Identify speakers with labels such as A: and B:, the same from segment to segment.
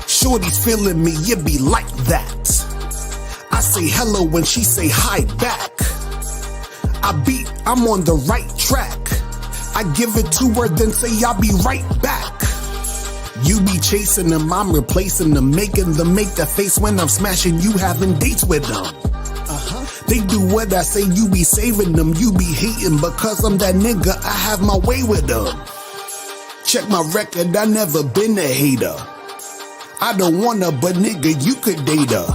A: Shorty's feeling me, it be like that. I say hello when she say hi back. I'm on the right track. I give it to her, then say I'll be right back. You be chasing them, I'm replacing them, making them make the face when I'm smashing you, having dates with them. They do what I say, you be saving them, you be hating because I'm that nigga, I have my way with them. Check my record, I never been a hater. I don't wanna, but nigga, you could date her.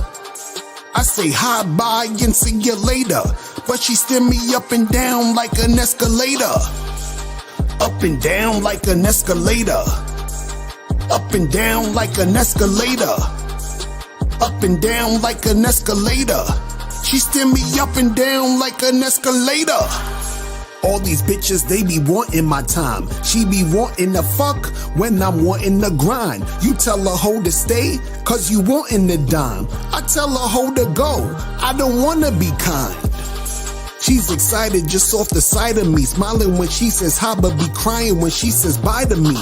A: I say hi, bye, and see you later. But she steer me up and down like an escalator. Up and down like an escalator. Up and down like an escalator. Up and down like an escalator. She steer me up and down like an escalator. All these bitches, they be wanting my time. She be wanting to fuck when I'm wanting to grind. You tell a hoe to stay, cause you wanting to dime. I tell a hoe to go, I don't wanna be kind. She's excited just off the sight of me, smiling when she says hi, but be crying when she says bye to me.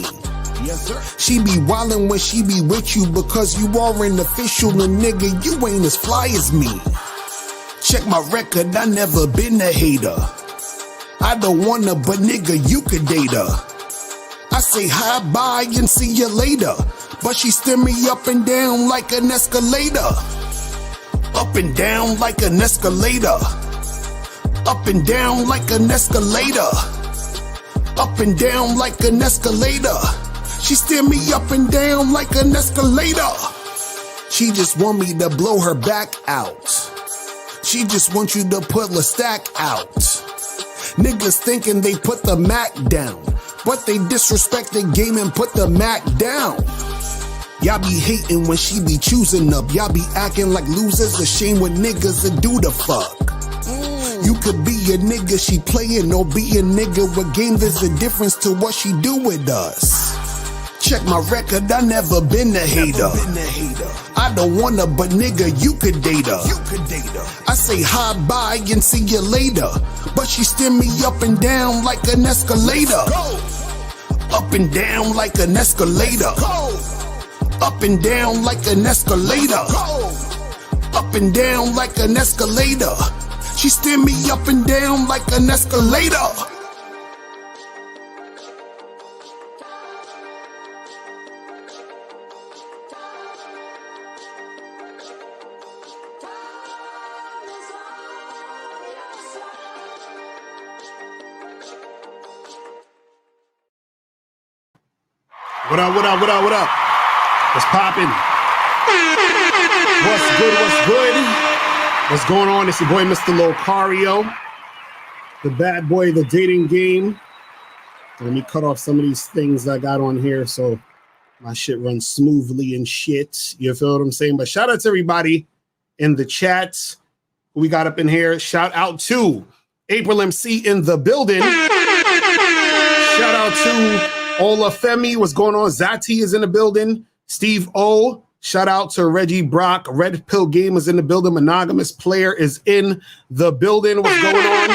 A: Yes, sir. She be wildin' when she be with you because you are an official and nigga, you ain't as fly as me. Check my record, I never been a hater. I don't wanna, but nigga, you could date her. I say hi, bye, and see you later. But she steer me up and down like an escalator. Up and down like an escalator. Up and down like an escalator. Up and down like an escalator. She steer me up and down like an escalator. She just want me to blow her back out. She just wants you to put the stack out. Niggas thinking they put the Mac down, but they disrespect the game and put the Mac down. Y'all be hating when she be choosing up. Y'all be acting like losers, ashamed when niggas that do the fuck. You could be a nigga she playing or be a nigga with game. There's a difference to what she do with us. Check my record, I never been a hater. I don't wanna, but nigga, you could date her. I say hi, bye, and see you later. But she steer me up and down like an escalator. Up and down like an escalator. Up and down like an escalator. Up and down like an escalator. She steer me up and down like an escalator.
B: What up, what up, what up, what up? What's poppin'? What's good, what's good? What's going on? It's your boy, Mr. Locario, the bad boy of the dating game. Let me cut off some of these things I got on here so my shit runs smoothly and shit. You feel what I'm saying? But shout out to everybody in the chat who we got up in here. Shout out to April MC in the building. Shout out to Ola Femi, what's going on? Zati is in the building. Steve O, shout out to Reggie Brock. Red Pill Game is in the building. Monogamous Player is in the building. What's going on?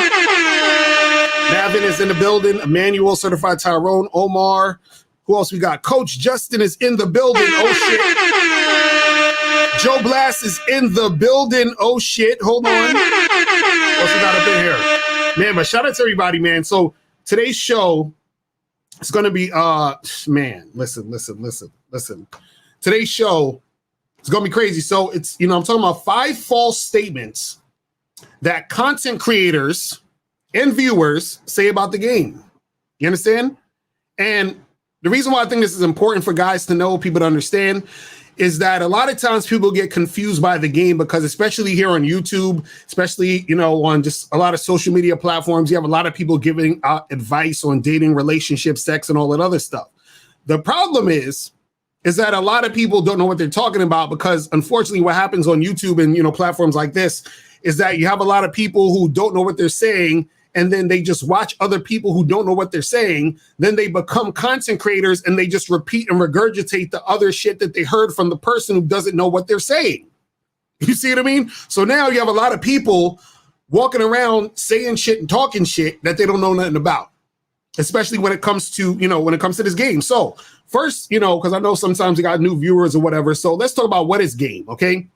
B: Navin is in the building. Emmanuel, Certified Tyrone. Omar. Who else we got? Coach Justin is in the building. Oh, shit. Joe Blast is in the building. Oh, shit. Hold on. What else we got up in here? Man, but shout out to everybody, man. So today's show, it's going to be, man, listen. Today's show is going to be crazy. So it's, I'm talking about 5 false statements that content creators and viewers say about the game. You understand? And the reason why I think this is important for guys to know, people to understand, is that a lot of times people get confused by the game because especially here on YouTube, especially, on just a lot of social media platforms, you have a lot of people giving out advice on dating, relationships, sex, and all that other stuff. The problem is that a lot of people don't know what they're talking about because unfortunately what happens on YouTube and, platforms like this is that you have a lot of people who don't know what they're saying and then they just watch other people who don't know what they're saying. Then they become content creators and they just repeat and regurgitate the other shit that they heard from the person who doesn't know what they're saying. You see what I mean? So now you have a lot of people walking around saying shit and talking shit that they don't know nothing about. especially when it comes to, when it comes to this game. So first, because I know sometimes we got new viewers or whatever. So let's talk about what is game, okay?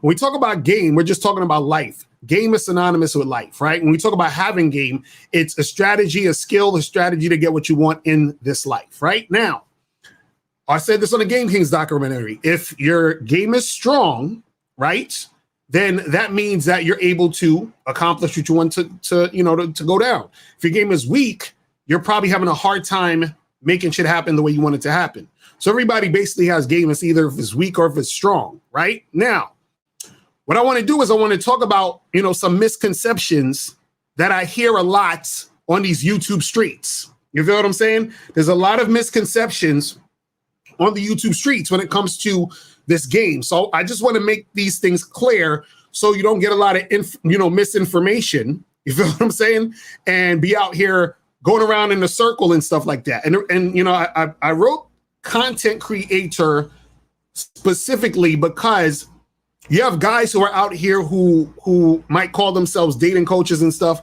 B: When we talk about game, we're just talking about life. Game is synonymous with life, right? When we talk about having game, it's a strategy, a skill, a strategy to get what you want in this life, right? Now, I said this on the Game Kings documentary. If your game is strong, right, then that means that you're able to accomplish what you want to go down. If your game is weak, you're probably having a hard time making shit happen the way you want it to happen. So everybody basically has game. It's either if it's weak or if it's strong, right? Now, what I want to do is I want to talk about, some misconceptions that I hear a lot on these YouTube streets. You feel what I'm saying? There's a lot of misconceptions on the YouTube streets when it comes to this game. So I just want to make these things clear so you don't get a lot of misinformation. You feel what I'm saying? And be out here going around in a circle and stuff like that. And I wrote content creator specifically because you have guys who are out here who might call themselves dating coaches and stuff,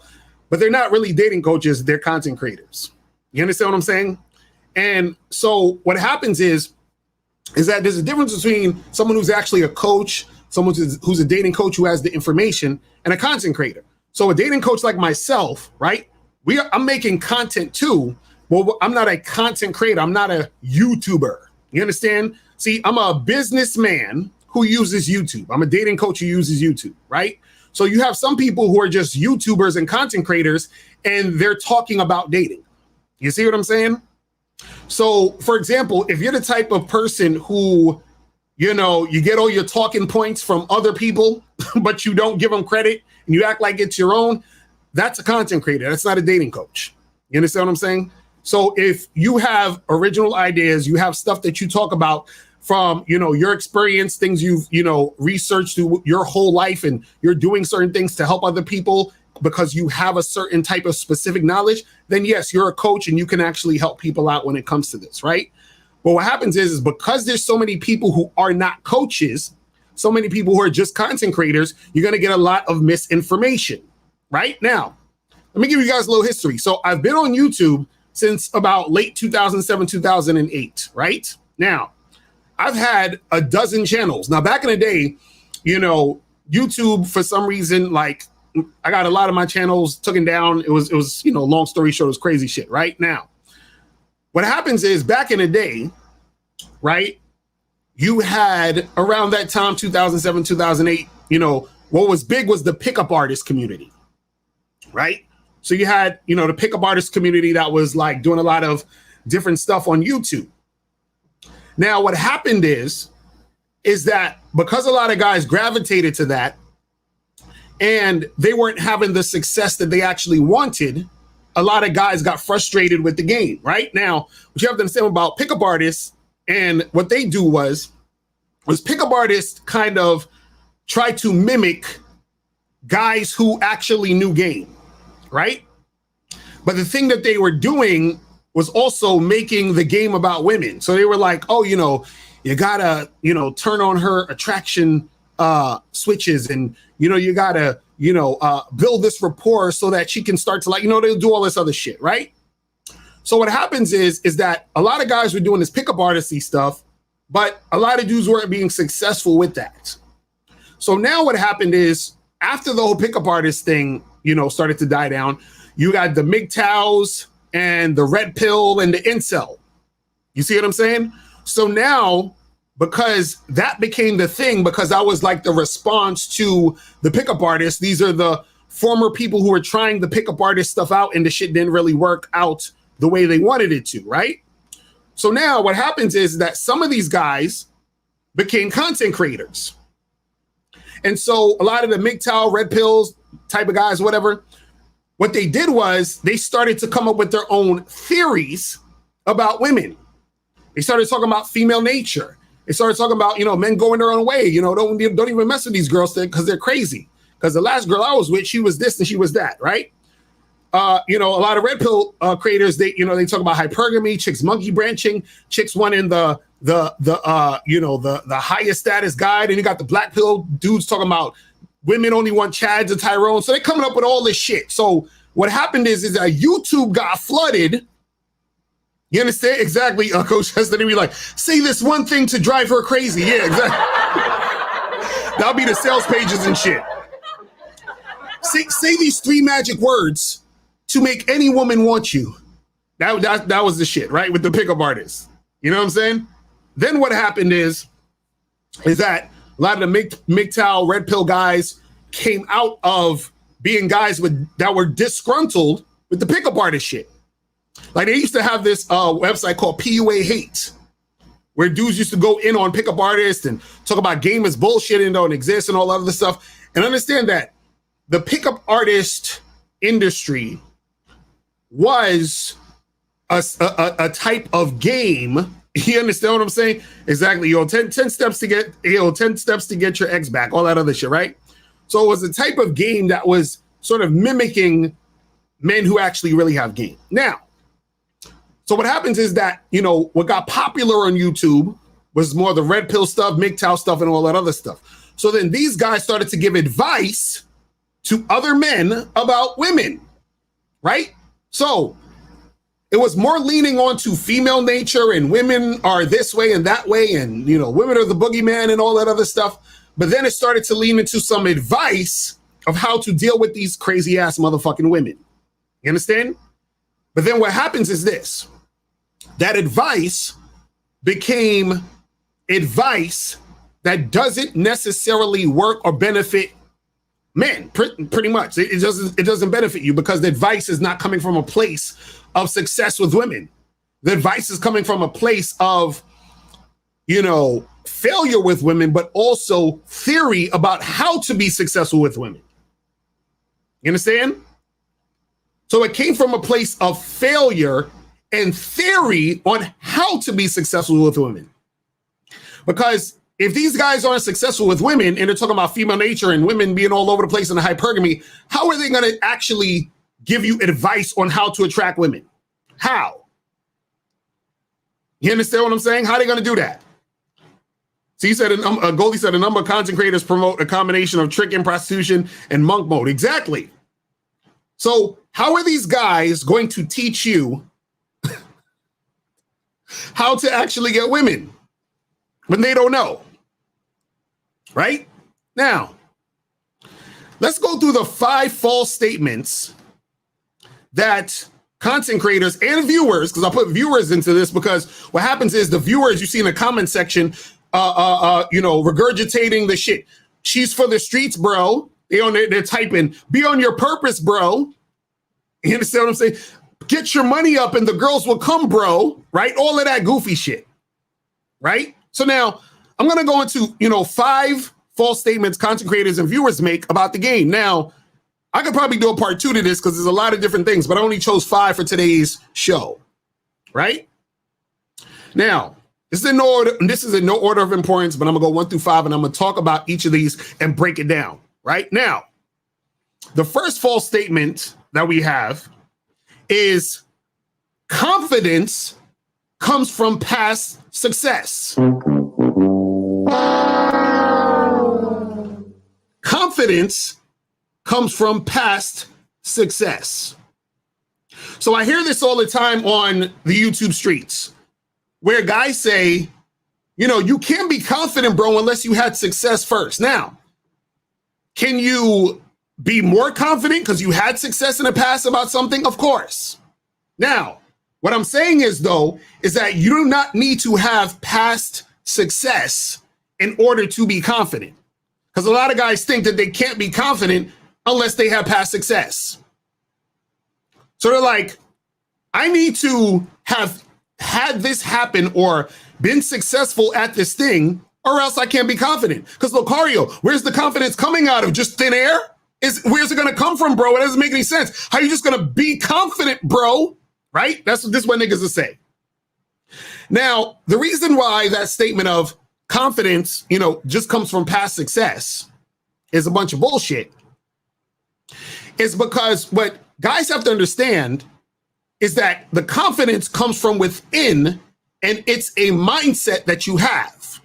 B: but they're not really dating coaches. They're content creators. You understand what I'm saying? And so what happens is that there's a difference between someone who's actually a coach, someone who's a dating coach who has the information, and a content creator. So a dating coach like myself, right? I'm making content too. Well, I'm not a content creator. I'm not a YouTuber. You understand? See, I'm a businessman who uses YouTube. I'm a dating coach who uses YouTube, right? So you have some people who are just YouTubers and content creators, and they're talking about dating. You see what I'm saying? So, for example, if you're the type of person who, you get all your talking points from other people, but you don't give them credit and you act like it's your own, that's a content creator. That's not a dating coach. You understand what I'm saying? So if you have original ideas, you have stuff that you talk about from, your experience, things you've, researched through your whole life, and you're doing certain things to help other people because you have a certain type of specific knowledge, then yes, you're a coach and you can actually help people out when it comes to this, right? But what happens is because there's so many people who are not coaches, so many people who are just content creators, you're going to get a lot of misinformation, right? Now, let me give you guys a little history. So I've been on YouTube since about late 2007, 2008, right? Now, I've had a dozen channels. Now, back in the day, YouTube, for some reason, like, I got a lot of my channels taken down. It was, long story short, it was crazy shit. Right now, what happens is back in the day, right? You had around that time, 2007, 2008, what was big was the pickup artist community, right? So you had, the pickup artist community that was like doing a lot of different stuff on YouTube. Now, what happened is that because a lot of guys gravitated to that, and they weren't having the success that they actually wanted, a lot of guys got frustrated with the game, right? Now, what you have to understand about pickup artists, and what they do was pickup artists kind of try to mimic guys who actually knew game, right? But the thing that they were doing was also making the game about women. So they were like, oh, you gotta, turn on her attraction switches, and you gotta build this rapport so that she can start to they'll do all this other shit, right? So what happens is that a lot of guys were doing this pickup artisty stuff, but a lot of dudes weren't being successful with that. So now what happened is after the whole pickup artist thing started to die down, you got the MGTOWs and the red pill and the incel. You see what I'm saying? So now, because that became the thing, because that was like the response to the pickup artists. These are the former people who were trying the pickup artist stuff out, and the shit didn't really work out the way they wanted it to, right? So now what happens is that some of these guys became content creators. And so a lot of the MGTOW, red pills type of guys, whatever, what they did was they started to come up with their own theories about women. They started talking about female nature. They started talking about, men going their own way. Don't even mess with these girls because they're crazy. Because the last girl I was with, she was this and she was that, right? A lot of red pill creators, they talk about hypergamy, chicks monkey branching, chicks wanting the highest status guy. And you got the black pill dudes talking about women only want Chads and Tyrone. So they're coming up with all this shit. So what happened is that YouTube got flooded You understand? Exactly. Coach Heston would be like, say this one thing to drive her crazy. Yeah, exactly. That'll be the sales pages and shit. Say these 3 magic words to make any woman want you. That was the shit, right? With the pickup artists. You know what I'm saying? Then what happened is that a lot of the MGTOW red pill guys came out of being guys that were disgruntled with the pickup artist shit. Like they used to have this website called PUA Hate, where dudes used to go in on pickup artists and talk about game is bullshit and don't exist and all that other stuff. And understand that the pickup artist industry was a type of game. You understand what I'm saying? Exactly. 10 steps to get 10 steps to get your ex back, all that other shit, right? So it was a type of game that was sort of mimicking men who actually really have game. Now, so what happens is that, what got popular on YouTube was more the red pill stuff, MGTOW stuff, and all that other stuff. So then these guys started to give advice to other men about women, right? So it was more leaning onto female nature and women are this way and that way. And, women are the boogeyman and all that other stuff. But then it started to lean into some advice of how to deal with these crazy ass motherfucking women. You understand? But then what happens is this. That advice became advice that doesn't necessarily work or benefit men, pretty much. It doesn't benefit you because the advice is not coming from a place of success with women. The advice is coming from a place of, failure with women, but also theory about how to be successful with women. You understand? So it came from a place of failure and theory on how to be successful with women. Because if these guys aren't successful with women and they're talking about female nature and women being all over the place in the hypergamy, how are they going to actually give you advice on how to attract women? How? You understand what I'm saying? How are they going to do that? So he said, Goldie said a number of content creators promote a combination of trick and prostitution and monk mode. Exactly. So how are these guys going to teach you how to actually get women when they don't know? Right? Now, let's go through the 5 false statements that content creators and viewers, because I'll put viewers into this, because what happens is the viewers you see in the comment section, regurgitating the shit. She's for the streets, bro. They're typing, be on your purpose, bro. You understand what I'm saying? Get your money up and the girls will come, bro. Right? All of that goofy shit. Right? So now I'm going to go into, 5 false statements content creators and viewers make about the game. Now, I could probably do a part 2 to this because there's a lot of different things, but I only chose 5 for today's show. Right? Now, this is in no order of importance, but I'm going to go 1 through 5 and I'm going to talk about each of these and break it down. Right? Now, the first false statement that we have is confidence comes from past success. Confidence comes from past success. So I hear this all the time on the YouTube streets where guys say, you can't be confident, bro, unless you had success first. Now, can you be more confident because you had success in the past about something? Of course. Now, what I'm saying is that you do not need to have past success in order to be confident. Because a lot of guys think that they can't be confident unless they have past success. So they're like, I need to have had this happen or been successful at this thing, or else I can't be confident. Because Locario, where's the confidence coming out of? Just thin air? Where's it going to come from, bro? It doesn't make any sense. How are you just going to be confident, bro? Right? This is what niggas will say. Now, the reason why that statement of confidence, just comes from past success is a bunch of bullshit is because what guys have to understand is that the confidence comes from within and it's a mindset that you have.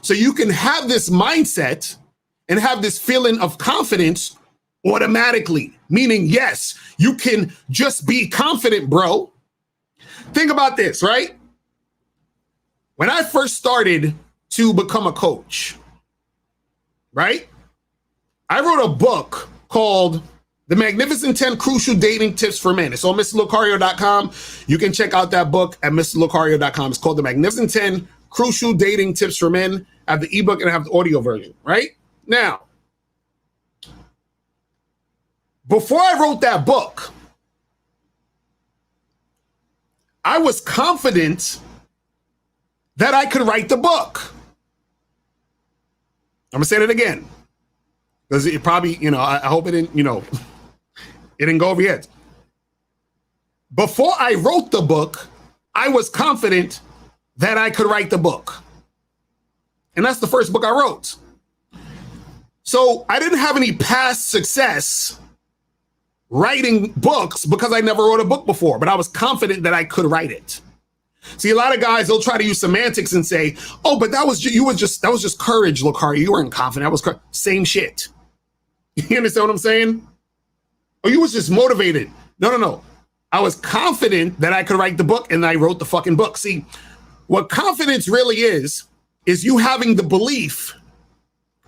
B: So you can have this mindset and have this feeling of confidence automatically, meaning, yes, you can just be confident, bro. Think about this, right? When I first started to become a coach, right? I wrote a book called The Magnificent 10 Crucial Dating Tips for Men. It's on MrLocario.com. You can check out that book at MrLocario.com. It's called The Magnificent 10 Crucial Dating Tips for Men. I have the ebook and I have the audio version, right? Now, before I wrote that book, I was confident that I could write the book. I'm gonna say that again, because it probably, I hope it didn't, it didn't go over your head. Before I wrote the book, I was confident that I could write the book. And that's the first book I wrote. So I didn't have any past success writing books because I never wrote a book before, but I was confident that I could write it. See, a lot of guys, they'll try to use semantics and say, oh, but that was just courage, Locario. You weren't confident. That was same shit. You understand what I'm saying? Oh, you was just motivated. No. I was confident that I could write the book and I wrote the fucking book. See, what confidence really is you having the belief,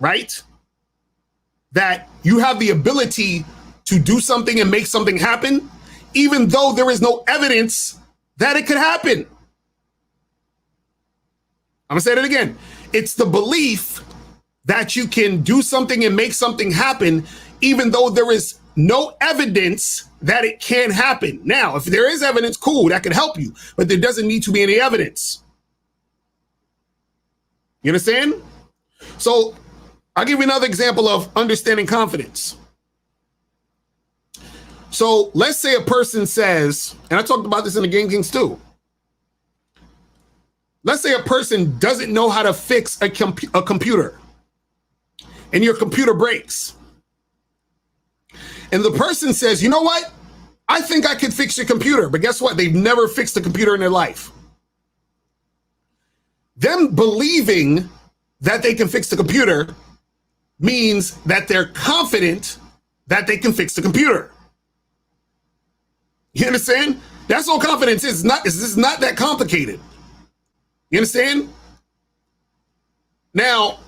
B: right? That you have the ability to do something and make something happen, even though there is no evidence that it could happen. I'm gonna say that again. It's the belief that you can do something and make something happen, even though there is no evidence that it can happen. Now, if there is evidence, cool, that could help you, but there doesn't need to be any evidence. You understand? So I'll give you another example of understanding confidence. So let's say a person says, and I talked about this in the Game Kings too. Let's say a person doesn't know how to fix a computer and your computer breaks. And the person says, you know what? I think I could fix your computer. But guess what? They've never fixed a computer in their life. Them believing that they can fix the computer means that they're confident that they can fix the computer. You understand? That's all confidence is. It's not that complicated. You understand? Now,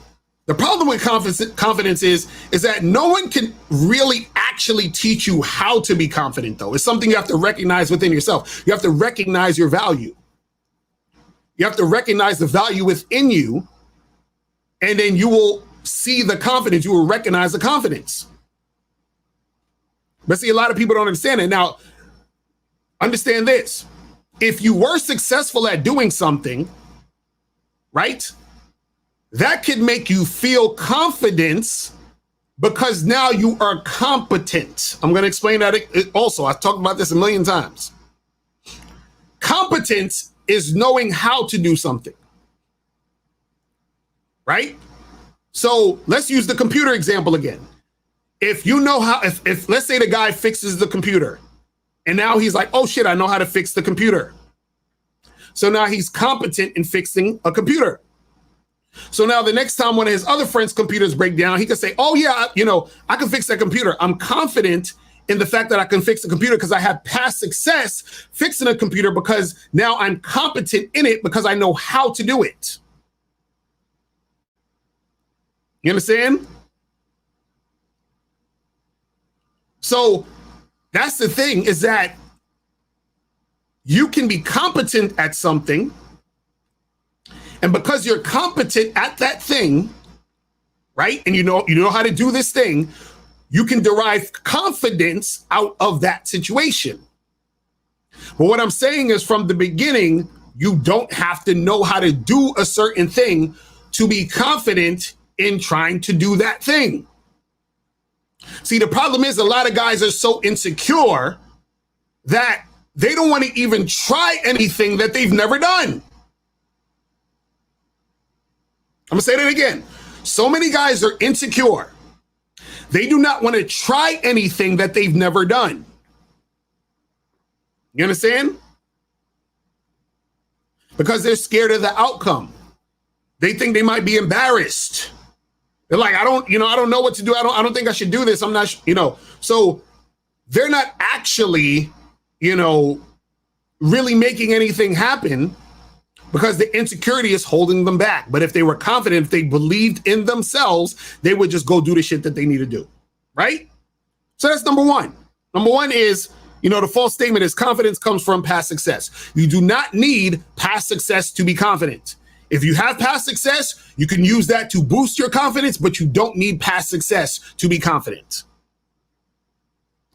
B: the problem with confidence is that no one can really actually teach you how to be confident, though. It's something you have to recognize within yourself. You have to recognize your value. You have to recognize the value within you, and then you will see the confidence. You will recognize the confidence. But see, a lot of people don't understand it. Now, understand this. If you were successful at doing something, right, that could make you feel confidence because now you are competent. I'm going to explain that also. I've talked about this a million times. Competence is knowing how to do something, right? So let's use the computer example again. If you know how, if let's say the guy fixes the computer and now he's like, oh shit, I know how to fix the computer. So now he's competent in fixing a computer. So now the next time one of his other friends' computers break down, he can say, oh yeah, I can fix that computer. I'm confident in the fact that I can fix a computer because I have past success fixing a computer because now I'm competent in it because I know how to do it. You understand? So that's the thing, is that you can be competent at something, and because you're competent at that thing, right? And you know how to do this thing, you can derive confidence out of that situation. But what I'm saying is, from the beginning, you don't have to know how to do a certain thing to be confident in trying to do that thing. See, the problem is a lot of guys are so insecure that they don't want to even try anything that they've never done. I'm gonna say that again. So many guys are insecure. They do not want to try anything that they've never done. You understand? Because they're scared of the outcome. They think they might be embarrassed. They're like, I don't know what to do. I don't think I should do this. I'm not, so they're not actually, really making anything happen because the insecurity is holding them back. But if they were confident, if they believed in themselves, they would just go do the shit that they need to do, right? So that's number one. Number one is, the false statement is confidence comes from past success. You do not need past success to be confident. If you have past success, you can use that to boost your confidence, but you don't need past success to be confident.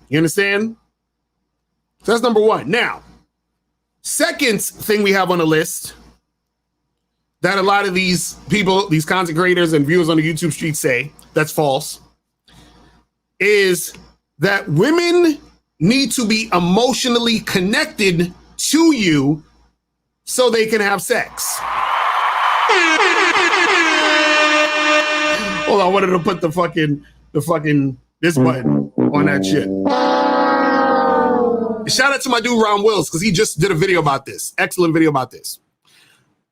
B: You understand? So that's number one. Now, second thing we have on the list that a lot of these people, these content creators and viewers on the YouTube street say that's false, is that women need to be emotionally connected to you so they can have sex. Hold on, I wanted to put the fucking this button on that shit. Shout out to my dude Ron Wills, because he just did a video about this. Excellent video about this.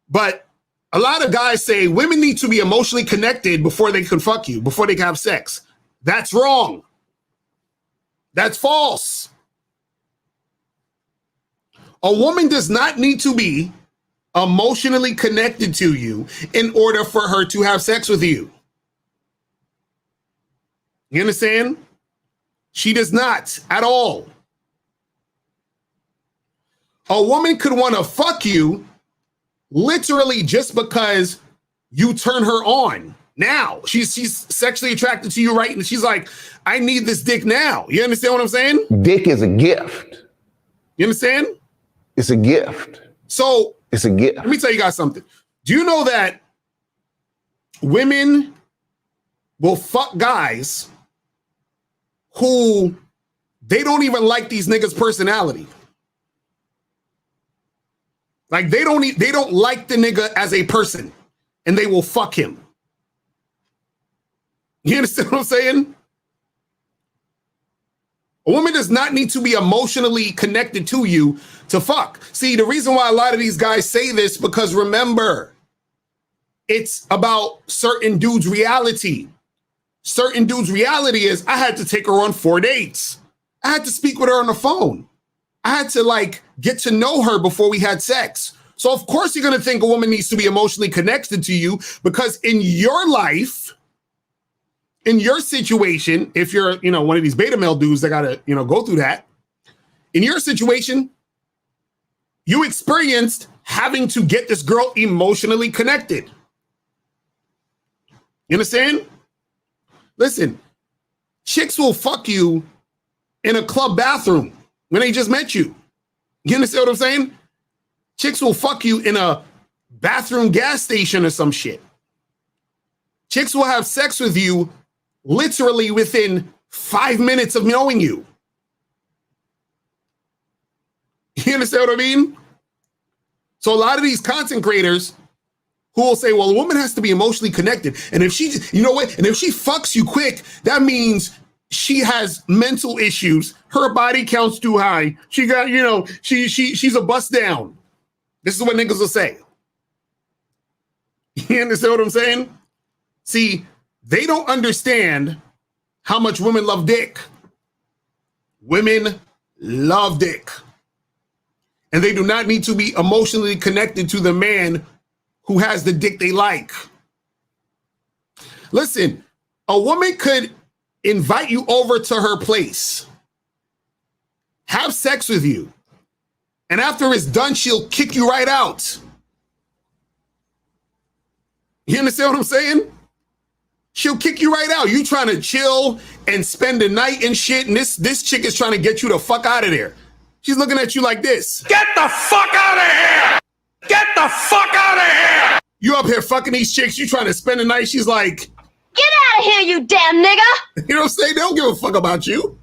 B: But a lot of guys say women need to be emotionally connected before they can fuck you, before they can have sex. That's wrong. That's false. A woman does not need to be emotionally connected to you in order for her to have sex with you. You understand? She does not at all. A woman could want to fuck you literally just because you turn her on. Now she's sexually attracted to you, right? And she's like, I need this dick now. You understand what I'm saying?
C: Dick is a gift.
B: You understand?
C: It's a gift.
B: So
C: it's a gift.
B: Let me tell you guys something. Do you know that women will fuck guys who they don't even like these niggas' personality? Like they don't like the nigga as a person, and they will fuck him. You understand what I'm saying? A woman does not need to be emotionally connected to you to fuck. See, the reason why a lot of these guys say this, because remember, it's about certain dudes' reality. Certain dudes' reality is, I had to take her on 4 dates. I had to speak with her on the phone. I had to get to know her before we had sex. So of course you're going to think a woman needs to be emotionally connected to you, because in your life, in your situation, if you're, one of these beta male dudes that got to, go through that, in your situation, you experienced having to get this girl emotionally connected. You understand? Listen, chicks will fuck you in a club bathroom when they just met you. You understand what I'm saying? Chicks will fuck you in a bathroom gas station or some shit. Chicks will have sex with you literally within 5 minutes of knowing you. You understand what I mean? So a lot of these content creators who will say, well, a woman has to be emotionally connected. And if she, and if she fucks you quick, that means she has mental issues. Her body count's too high. She got, she's a bust down. This is what niggas will say. You understand what I'm saying? See, they don't understand how much women love dick. Women love dick. And they do not need to be emotionally connected to the man who has the dick they like. Listen, a woman could invite you over to her place, have sex with you, and after it's done, she'll kick you right out. You understand what I'm saying? She'll kick you right out. You trying to chill and spend the night and shit, and this chick is trying to get you the fuck out of there. She's looking at you like this. Get the fuck out of here! Get the fuck out of here! You up here fucking these chicks, you trying to spend the night, she's like,
D: get out of here, you damn nigga!
B: You know what I'm saying? They don't give a fuck about you.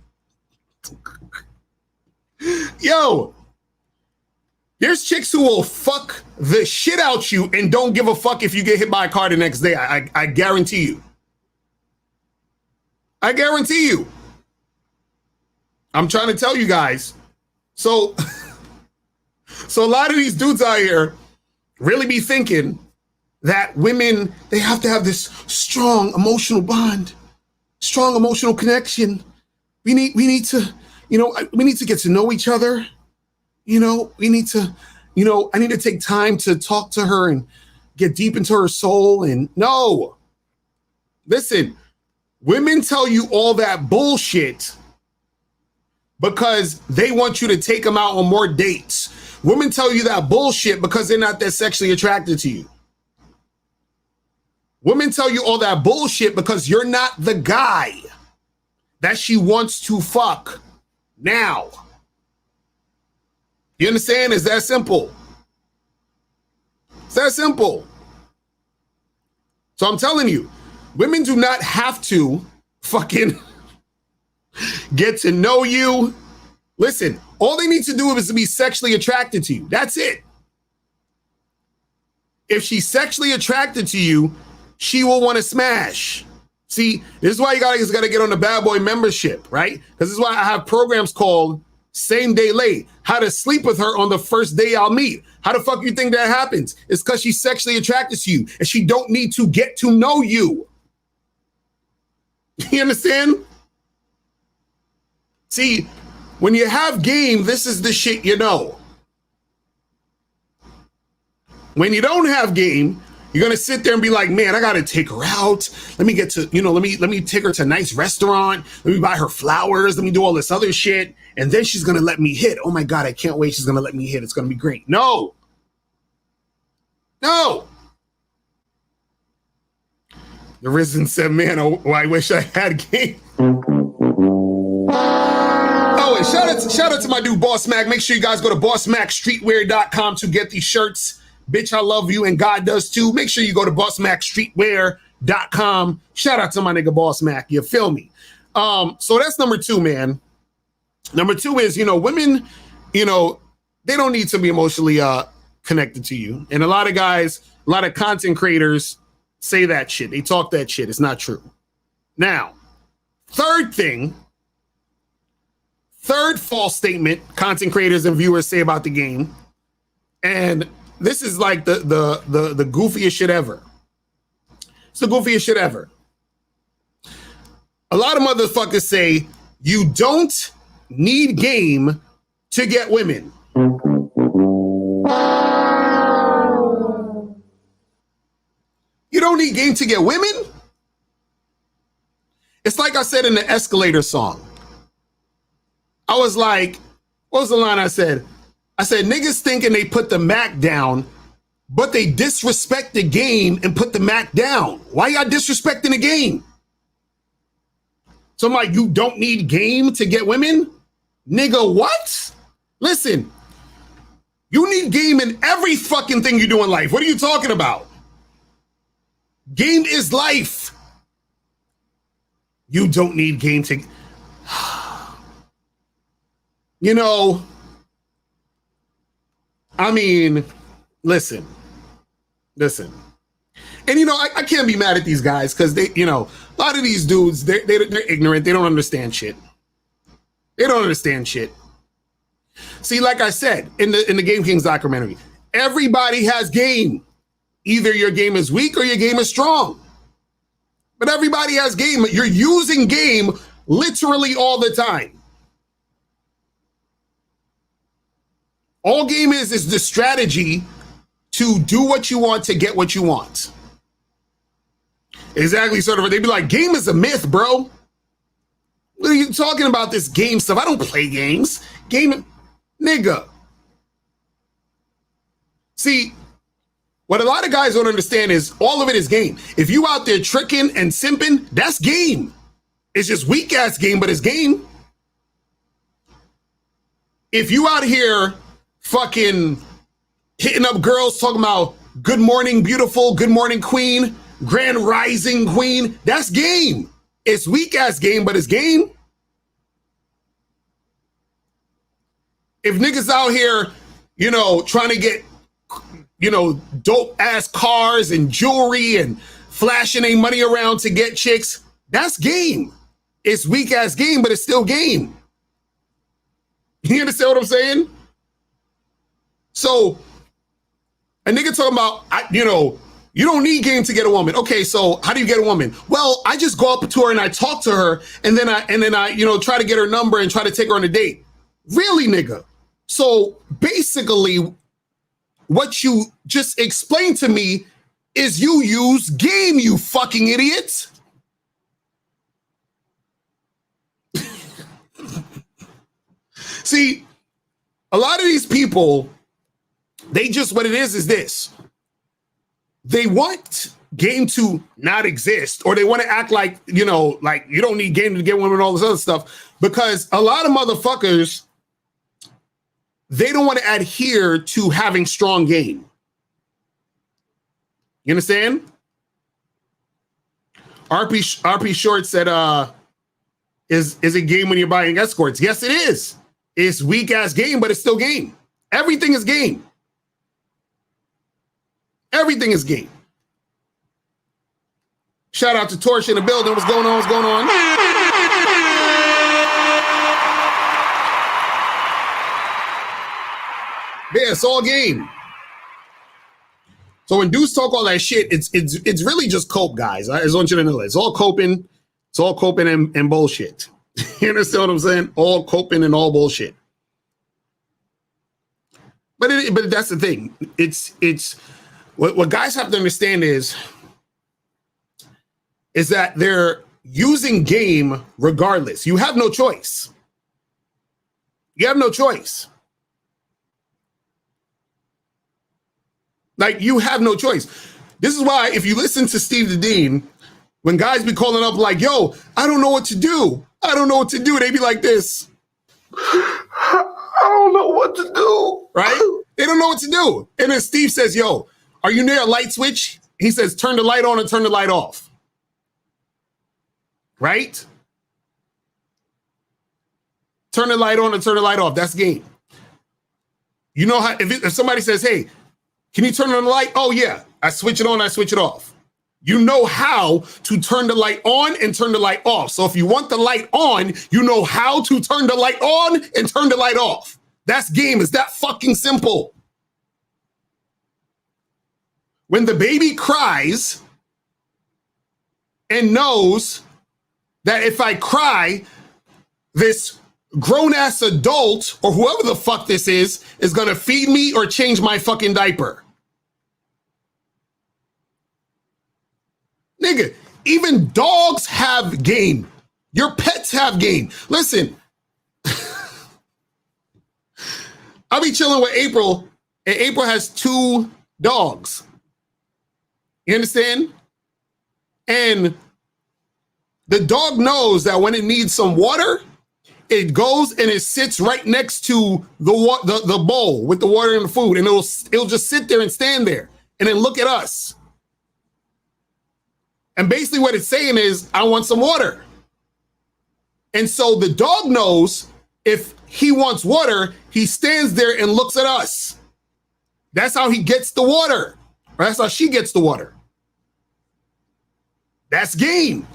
B: Yo, there's chicks who will fuck the shit out you and don't give a fuck if you get hit by a car the next day. I guarantee you. I guarantee you. I'm trying to tell you guys. So a lot of these dudes out here really be thinking that women, they have to have this strong emotional bond, strong emotional connection. We need to get to know each other. we need to, I need to take time to talk to her and get deep into her soul. And no, listen, women tell you all that bullshit because they want you to take them out on more dates. Women tell you that bullshit because they're not that sexually attracted to you. Women tell you all that bullshit because you're not the guy that she wants to fuck now. You understand? It's that simple. It's that simple. So I'm telling you, women do not have to fucking get to know you. Listen, all they need to do is to be sexually attracted to you. That's it. If she's sexually attracted to you, she will want to smash. See, this is why you guys got to get on the Bad Boy membership, right? Because this is why I have programs called Same Day Late. How to sleep with her on the first day I'll meet. How the fuck you think that happens? It's because she's sexually attracted to you and she don't need to get to know you. You understand? See, when you have game, this is the shit you know. When you don't have game, you're gonna sit there and be like, man, I gotta take her out. Let me get to, let me take her to a nice restaurant. Let me buy her flowers. Let me do all this other shit. And then she's gonna let me hit. Oh my God, I can't wait. She's gonna let me hit. It's gonna be great. No. The Risen said, man, oh, I wish I had game. Oh, and shout out to my dude, Boss Mac. Make sure you guys go to bossmacstreetwear.com to get these shirts. Bitch, I love you, and God does too. Make sure you go to bossmacstreetwear.com. Shout out to my nigga Boss Mac. You feel me? So that's number 2, man. Number 2 is, women, they don't need to be emotionally connected to you. And a lot of guys, a lot of content creators say that shit. They talk that shit. It's not true. Now, third false statement content creators and viewers say about the game. And this is like the goofiest shit ever. It's the goofiest shit ever. A lot of motherfuckers say you don't need game to get women. You don't need game to get women? It's like I said in the Escalator song. I was like, what was the line I said? I said, niggas thinking they put the Mac down, but they disrespect the game and put the Mac down. Why y'all disrespecting the game? So I'm like, you don't need game to get women? Nigga, what? Listen, you need game in every fucking thing you do in life. What are you talking about? Game is life. You don't need game to... I mean, listen. And, I can't be mad at these guys because they, a lot of these dudes, they're ignorant. They don't understand shit. See, like I said, in the Game Kings documentary, everybody has game. Either your game is weak or your game is strong. But everybody has game. You're using game literally all the time. All game is the strategy to do what you want to get what you want. Exactly, sort of. They'd be like, game is a myth, bro. What are you talking about, this game stuff? I don't play games. Game, nigga. See, what a lot of guys don't understand is all of it is game. If you out there tricking and simping, that's game. It's just weak ass game, but it's game. If you out here fucking hitting up girls talking about good morning, beautiful, good morning, queen, grand rising queen, that's game. It's weak ass game, but it's game. If niggas out here, trying to get, dope ass cars and jewelry and flashing their money around to get chicks, that's game. It's weak ass game, but it's still game. You understand what I'm saying? So a nigga talking about, you don't need game to get a woman. Okay, so how do you get a woman? Well, I just go up to her and I talk to her and then I try to get her number and try to take her on a date. Really, nigga? So basically, what you just explained to me is you use game, you fucking idiots. See, a lot of these people, they just, what it is this. They want game to not exist, or they want to act like, you know, like you don't need game to get women and all this other stuff, because a lot of motherfuckers, they don't want to adhere to having strong game. You understand? RP Short said, is it game when you're buying escorts? Yes, it is. It's weak ass game, but it's still game. Everything is game. Everything is game. Shout out to Torch in the building. What's going on? What's going on? Yeah, it's all game. So when dudes talk all that shit, it's really just cope, guys. I just want you to know that. It's all coping. It's all coping and bullshit. You understand what I'm saying? All coping and all bullshit. But that's the thing. It's what guys have to understand is that they're using game regardless. You have no choice. You have no choice. Like, you have no choice. This is why, if you listen to Steve the Dean, when guys be calling up like, yo, I don't know what to do. I don't know what to do. They be like this.
C: I don't know what to do.
B: Right? They don't know what to do. And then Steve says, yo, are you near a light switch? He says, turn the light on and turn the light off. Right? Turn the light on and turn the light off. That's game. You know how, if somebody says, hey, can you turn on the light? Oh, yeah. I switch it on, I switch it off. You know how to turn the light on and turn the light off. So if you want the light on, you know how to turn the light on and turn the light off. That's game. It's that fucking simple. When the baby cries and knows that if I cry, this grown-ass adult or whoever the fuck this is going to feed me or change my fucking diaper. Nigga, even dogs have game. Your pets have game. Listen, I'll be chilling with April, and April has 2 dogs. You understand? And the dog knows that when it needs some water, it goes and it sits right next to the bowl with the water and the food, and it'll just sit there and stand there and then look at us. And basically what it's saying is, I want some water. And so the dog knows if he wants water, he stands there and looks at us. That's how he gets the water. Or that's how she gets the water. That's game.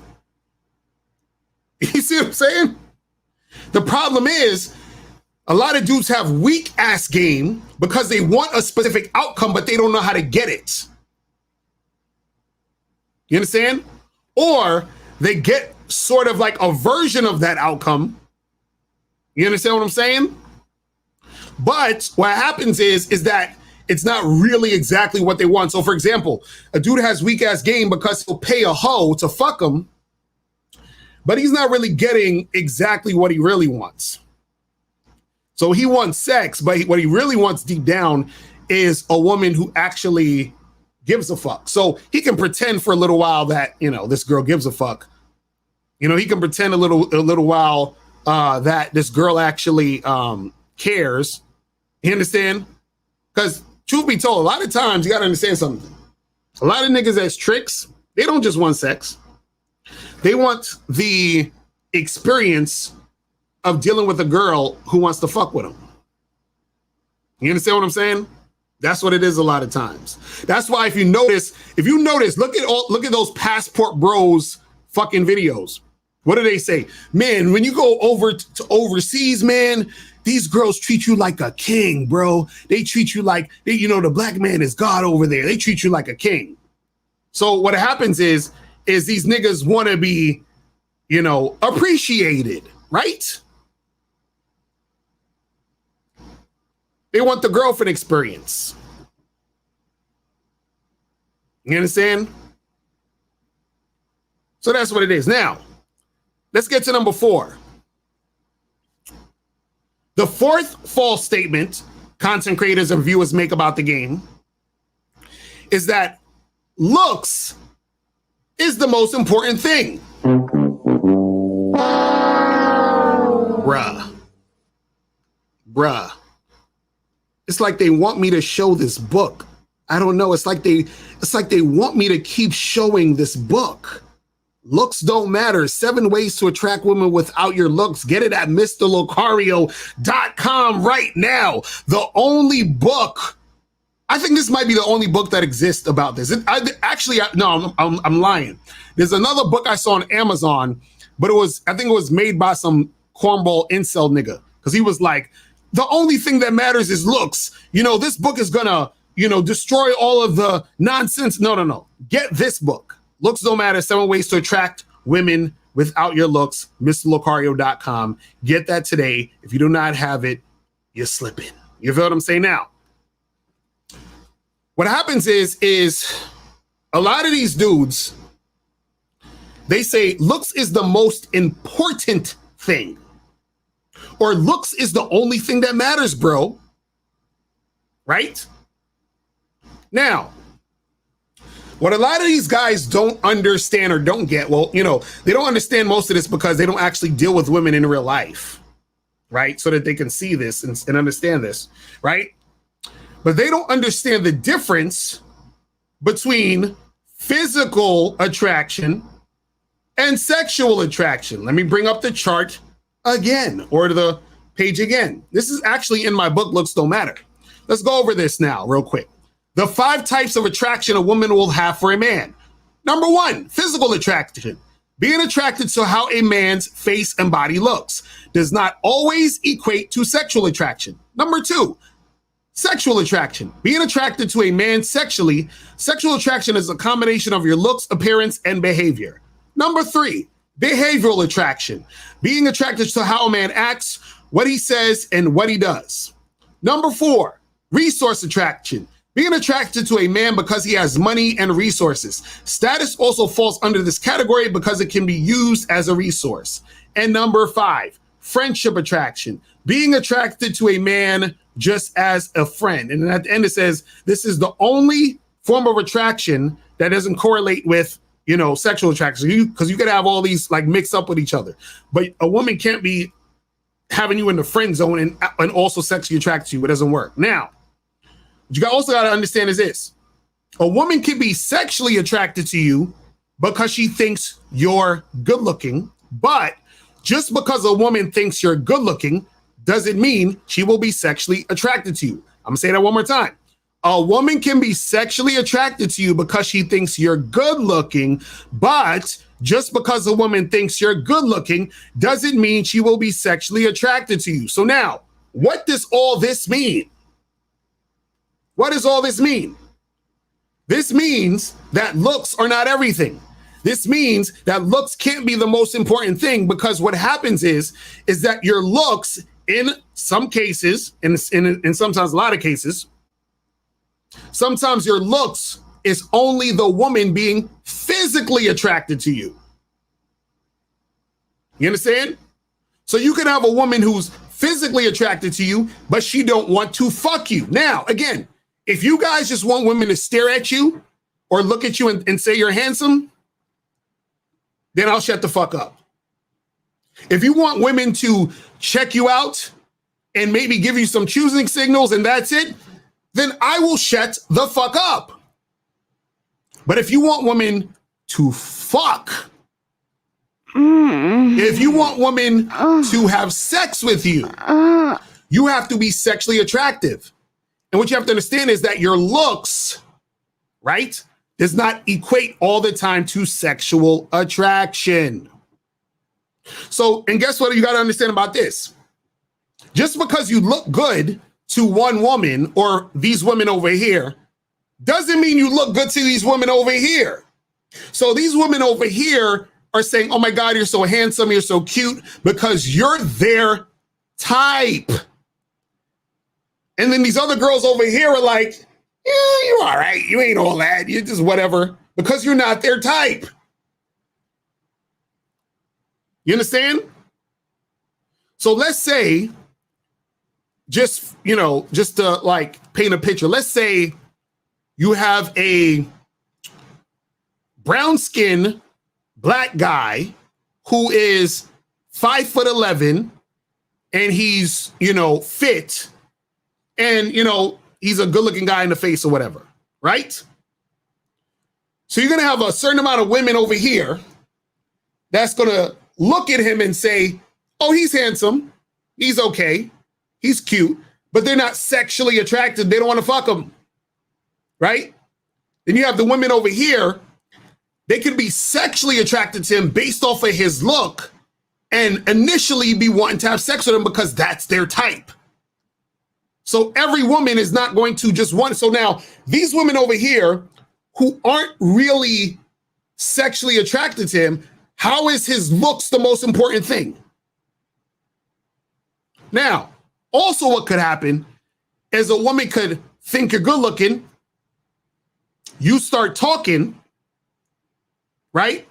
B: You see what I'm saying? The problem is, a lot of dudes have weak ass game because they want a specific outcome, but they don't know how to get it. You understand? Or they get sort of like a version of that outcome. You understand what I'm saying? But what happens is that it's not really exactly what they want. So for example, a dude has weak ass game because he'll pay a hoe to fuck him, but he's not really getting exactly what he really wants. So he wants sex, but what he really wants deep down is a woman who actually gives a fuck. So he can pretend for a little while that, you know, this girl gives a fuck. You know, he can pretend a little while that this girl actually cares. You understand? Because truth be told, a lot of times you got to understand something. A lot of niggas as tricks, they don't just want sex. They want the experience of dealing with a girl who wants to fuck with them. You understand what I'm saying? That's what it is a lot of times. That's why if you notice, look at those Passport Bros fucking videos. What do they say? Man, when you go over to overseas, man, these girls treat you like a king, bro. They treat you like, the black man is God over there. They treat you like a king. So what happens is these niggas want to be, appreciated, right? They want the girlfriend experience. You understand? So that's what it is. Now, let's get to number 4. The fourth false statement content creators and viewers make about the game is that looks is the most important thing. Bruh. It's like they want me to show this book. I don't know. It's like they want me to keep showing this book. Looks don't matter. 7 ways to attract women without your looks. Get it at MrLocario.com right now. The only book, I think this might be the only book that exists about this. I'm lying. There's another book I saw on Amazon, but I think it was made by some cornball incel nigga. Because he was like, the only thing that matters is looks. This book is gonna, destroy all of the nonsense. No. Get this book. Looks don't matter. 7 ways to attract women without your looks. MrLocario.com. Get that today. If you do not have it, you're slipping. You feel what I'm saying now? What happens is a lot of these dudes, they say looks is the most important thing. Or looks is the only thing that matters, bro. Right? Now, what a lot of these guys don't understand or don't get, they don't understand most of this because they don't actually deal with women in real life, right? So that they can see this and understand this, right? But they don't understand the difference between physical attraction and sexual attraction. Let me bring up the chart again, or the page again. This is actually in my book, Looks Don't Matter. Let's go over this now real quick. The 5 types of attraction a woman will have for a man. Number 1, physical attraction. Being attracted to how a man's face and body looks does not always equate to sexual attraction. Number 2, sexual attraction. Being attracted to a man sexually. Sexual attraction is a combination of your looks, appearance, and behavior. Number 3, behavioral attraction. Being attracted to how a man acts, what he says, and what he does. Number 4, resource attraction. Being attracted to a man because he has money and resources. Status also falls under this category because it can be used as a resource. And number 5, friendship attraction. Being attracted to a man just as a friend. And then at the end it says, this is the only form of attraction that doesn't correlate with, sexual attraction. Because you could have all these like mixed up with each other. But a woman can't be having you in the friend zone and also sexually attracted to you. It doesn't work. Now, what you also got to understand is this. A woman can be sexually attracted to you because she thinks you're good looking, but just because a woman thinks you're good looking doesn't mean she will be sexually attracted to you. I'm gonna say that one more time. A woman can be sexually attracted to you because she thinks you're good looking, but just because a woman thinks you're good looking doesn't mean she will be sexually attracted to you. So now, what does all this mean? What does all this mean? This means that looks are not everything. This means that looks can't be the most important thing, because what happens is that your looks, in some cases, and sometimes a lot of cases, sometimes your looks is only the woman being physically attracted to you. You understand? So you can have a woman who's physically attracted to you, but she don't want to fuck you. Now, again, if you guys just want women to stare at you or look at you and say you're handsome, then I'll shut the fuck up. If you want women to check you out and maybe give you some choosing signals and that's it, then I will shut the fuck up. But if you want women to fuck, if you want women to have sex with you, you have to be sexually attractive. And what you have to understand is that your looks, right, does not equate all the time to sexual attraction. So, and guess what you got to understand about this? Just because you look good to one woman or these women over here doesn't mean you look good to these women over here. So these women over here are saying, oh my God, you're so handsome, you're so cute, because you're their type. And then these other girls over here are like, yeah, you're all right. You ain't all that. You're just whatever, because you're not their type. You understand? So let's say, just to like paint a picture, let's say you have a brown skin black guy who is 5'11", and he's, fit, and, he's a good looking guy in the face or whatever, right? So you're going to have a certain amount of women over here that's going to look at him and say, oh, he's handsome. He's okay. He's cute, but they're not sexually attracted. They don't want to fuck him, right? Then you have the women over here. They can be sexually attracted to him based off of his look and initially be wanting to have sex with him because that's their type. So every woman is not going to just want. So now these women over here who aren't really sexually attracted to him, how is his looks the most important thing? Now, also what could happen is a woman could think you're good looking. You start talking, right?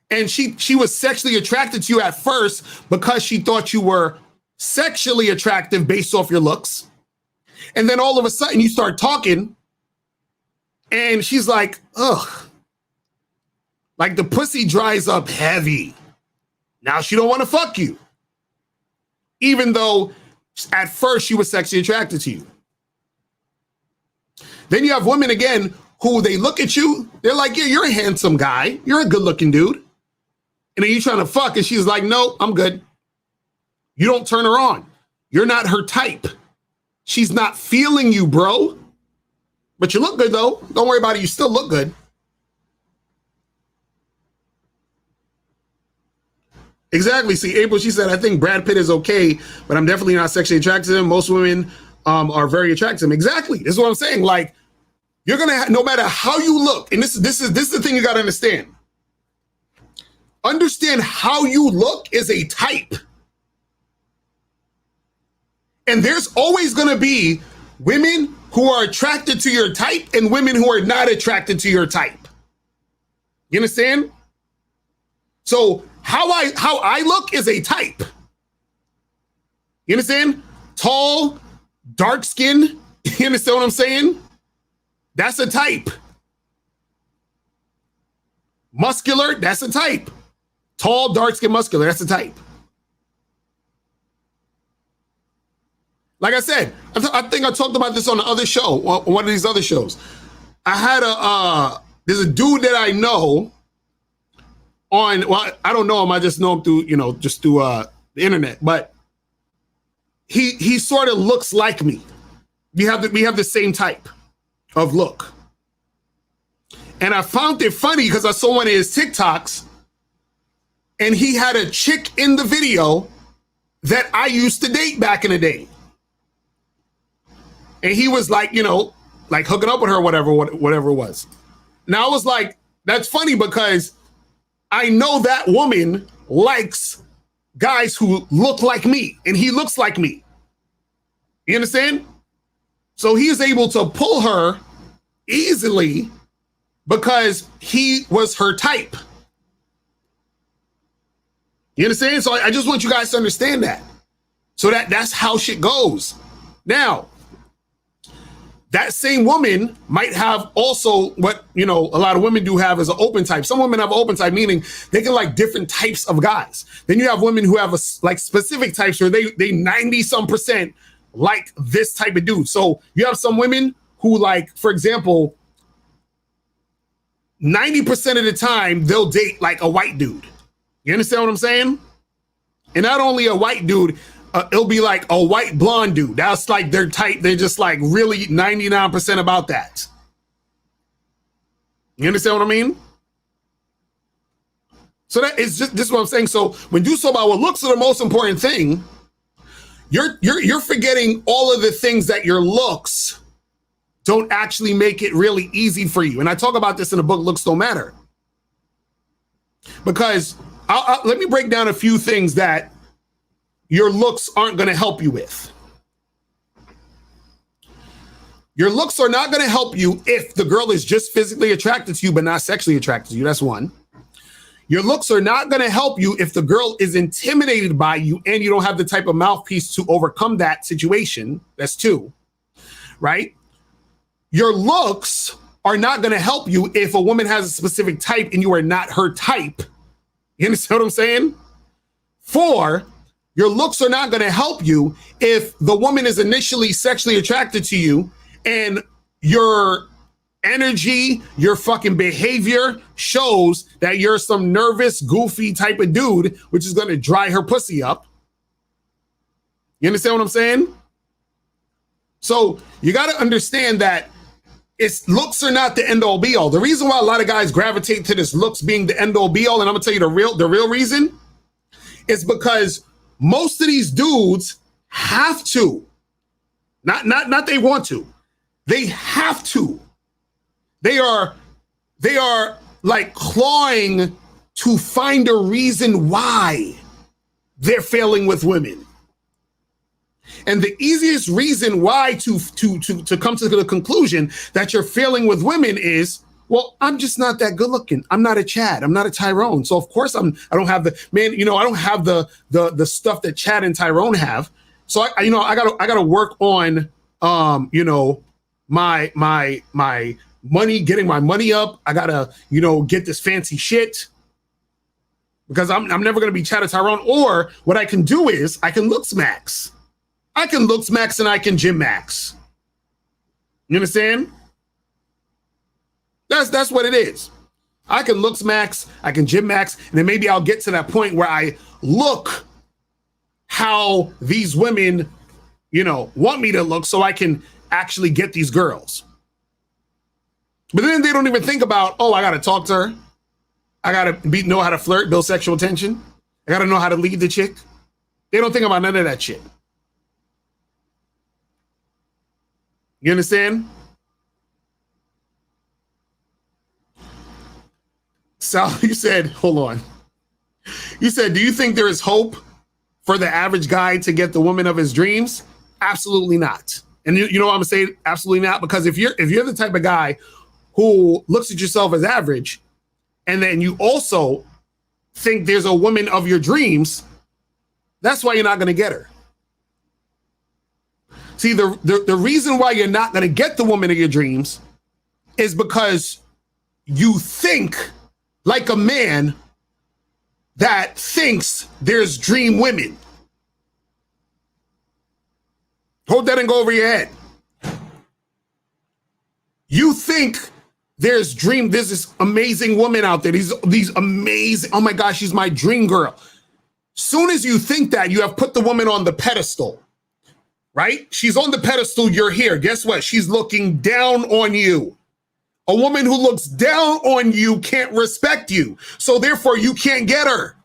B: And she was sexually attracted to you at first because she thought you were sexually attractive based off your looks. And then all of a sudden you start talking and she's like, ugh, like the pussy dries up heavy. Now she don't want to fuck you, even though at first she was sexually attracted to you. Then you have women again who they look at you, they're like, yeah, you're a handsome guy. You're a good looking dude. And then you're trying to fuck and she's like, no, I'm good. You don't turn her on. You're not her type. She's not feeling you, bro. But you look good though. Don't worry about it. You still look good. Exactly. See, April, she said, I think Brad Pitt is okay, but I'm definitely not sexually attracted to him. Most women are very attracted to him. Exactly. This is what I'm saying. Like, you're going to, no matter how you look, and this is the thing you got to understand. Understand how you look is a type. And there's always going to be women who are attracted to your type and women who are not attracted to your type. You understand? So how I look is a type. You understand? Tall, dark skin. You understand what I'm saying? That's a type. Muscular, that's a type. Tall, dark skin, muscular, that's a type. Like I said, I think I talked about this on the other show, on one of these other shows. I had there's a dude that I know well, I don't know him. I just know him through, just through the internet. But he sort of looks like me. We have the same type of look. And I found it funny because I saw one of his TikToks and he had a chick in the video that I used to date back in the day. And he was like, like hooking up with her, whatever it was. Now I was like, that's funny because I know that woman likes guys who look like me and he looks like me. You understand? So he is able to pull her easily because he was her type. You understand? So I just want you guys to understand that. So that's how shit goes. Now, that same woman might have also what, a lot of women do have is an open type. Some women have an open type, meaning they can like different types of guys. Then you have women who have like specific types where they 90% like this type of dude. So you have some women who like, for example, 90% of the time they'll date like a white dude. You understand what I'm saying? And not only a white dude, it'll be like a white blonde dude. That's like their type. They're just like really 99% about that. You understand what I mean? So that is just this is what I'm saying. So when you talk about what looks are the most important thing, you're forgetting all of the things that your looks don't actually make it really easy for you. And I talk about this in the book, Looks Don't Matter. Because let me break down a few things that your looks aren't going to help you with. Your looks are not going to help you if the girl is just physically attracted to you, but not sexually attracted to you. That's one. Your looks are not going to help you if the girl is intimidated by you and you don't have the type of mouthpiece to overcome that situation. That's two, right? Your looks are not going to help you if a woman has a specific type and you are not her type. You understand what I'm saying? Four, your looks are not going to help you if the woman is initially sexually attracted to you and your energy, your fucking behavior shows that you're some nervous, goofy type of dude, which is going to dry her pussy up. You understand what I'm saying? So you got to understand that looks are not the end all be all. The reason why a lot of guys gravitate to this looks being the end all be all, and I'm going to tell you the real reason, is because most of these dudes have to, not they want to, they have to. They are like clawing to find a reason why they're failing with women. And the easiest reason why to come to the conclusion that you're failing with women is, well, I'm just not that good looking. I'm not a Chad. I'm not a Tyrone. So of course I don't have the man, I don't have the stuff that Chad and Tyrone have. So I gotta work on my money, getting my money up. I gotta, get this fancy shit because I'm never gonna be Chad or Tyrone. Or what I can do is I can looks max. I can looks max and I can gym max. You understand? That's what it is. I can looks max, I can gym max, and then maybe I'll get to that point where I look how these women, want me to look so I can actually get these girls. But then they don't even think about, I got to talk to her. I got to know how to flirt, build sexual tension. I got to know how to lead the chick. They don't think about none of that shit. You understand? Sal, you said, hold on. You said, do you think there is hope for the average guy to get the woman of his dreams? Absolutely not. And you know what I'm gonna say? Absolutely not. Because if you're the type of guy who looks at yourself as average, and then you also think there's a woman of your dreams, that's why you're not gonna get her. See, the reason why you're not gonna get the woman of your dreams is because you think like a man that thinks there's dream women. Hold that and go over your head. You think there's this amazing woman out there, these amazing, oh my gosh, she's my dream girl. Soon as you think that, you have put the woman on the pedestal, right? She's on the pedestal, you're here. Guess what? She's looking down on you. A woman who looks down on you can't respect you. So therefore, you can't get her.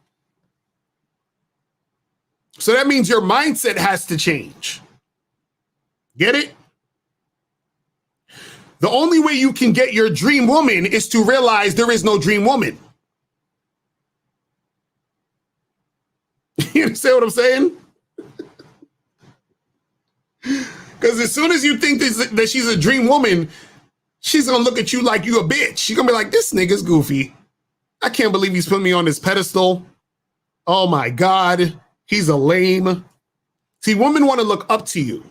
B: So that means your mindset has to change. Get it? The only way you can get your dream woman is to realize there is no dream woman. You understand what I'm saying? Because as soon as you think that she's a dream woman, she's going to look at you like you a bitch. She's going to be like, this nigga's goofy. I can't believe he's put me on this pedestal. Oh my God. He's a lame. See, women want to look up to you.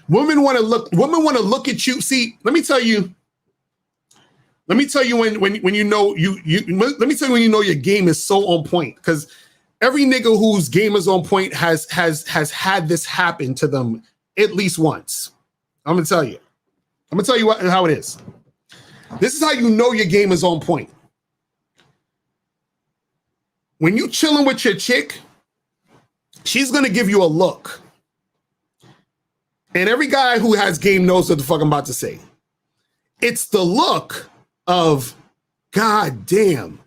B: Women want to look at you. See, let me tell you when you know let me tell you when you know your game is so on point. Because every nigga whose game is on point has had this happen to them at least once. I'm gonna tell you how it is. This is how you know your game is on point. When you chilling with your chick, she's gonna give you a look. And every guy who has game knows what the fuck I'm about to say. It's the look of, God damn,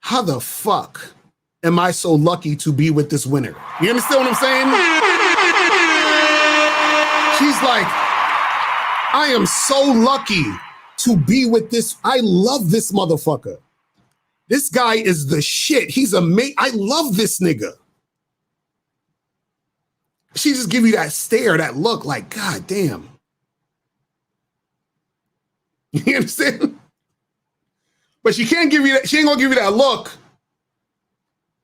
B: how the fuck am I so lucky to be with this winner? You understand what I'm saying? She's like, I am so lucky to be with this. I love this motherfucker. This guy is the shit. He's amazing. I love this nigga. She just give you that stare, that look like, God damn, You understand? But she can't give you that. She ain't gonna give you that look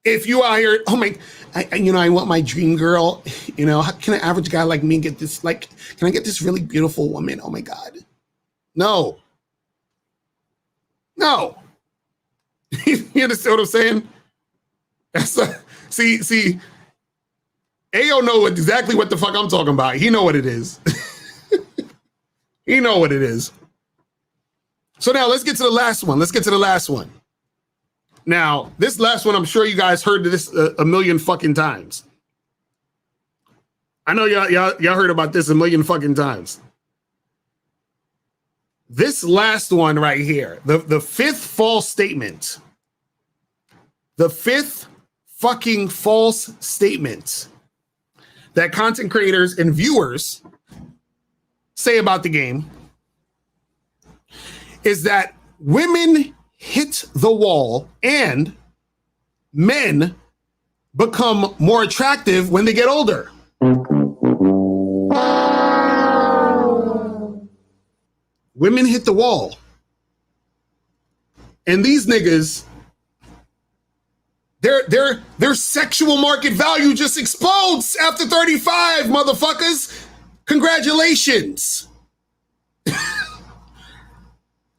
B: if you out here. Oh my, I want my dream girl. How can an average guy like me get this? Like, can I get this really beautiful woman? Oh my God, no. You understand what I'm saying? See. Ayo know exactly what the fuck I'm talking about. He know what it is. He know what it is. So now let's get to the last one. Now, this last one, I'm sure you guys heard this a million fucking times. I know y'all heard about this a million fucking times. This last one right here, the fifth false statement. The fifth fucking false statement that content creators and viewers say about the game is that women hit the wall and men become more attractive when they get older. Women hit the wall. And these niggas, their sexual market value just explodes after 35, motherfuckers. Congratulations.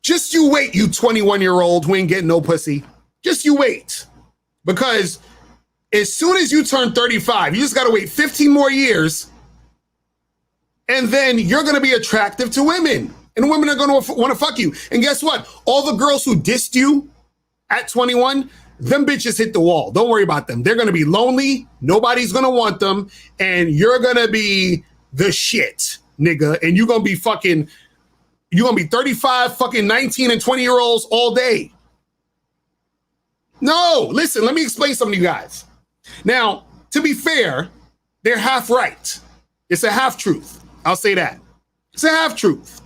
B: Just you wait, you 21-year-old who ain't getting no pussy. Just you wait. Because as soon as you turn 35, you just got to wait 15 more years. And then you're going to be attractive to women. And women are going to want to fuck you. And guess what? All the girls who dissed you at 21, them bitches hit the wall. Don't worry about them. They're going to be lonely. Nobody's going to want them. And you're going to be the shit, nigga. And you're going to be 35 fucking 19 and 20-year-olds all day. No, listen, let me explain something to you guys. Now, to be fair, they're half right. It's a half truth. I'll say that. It's a half truth.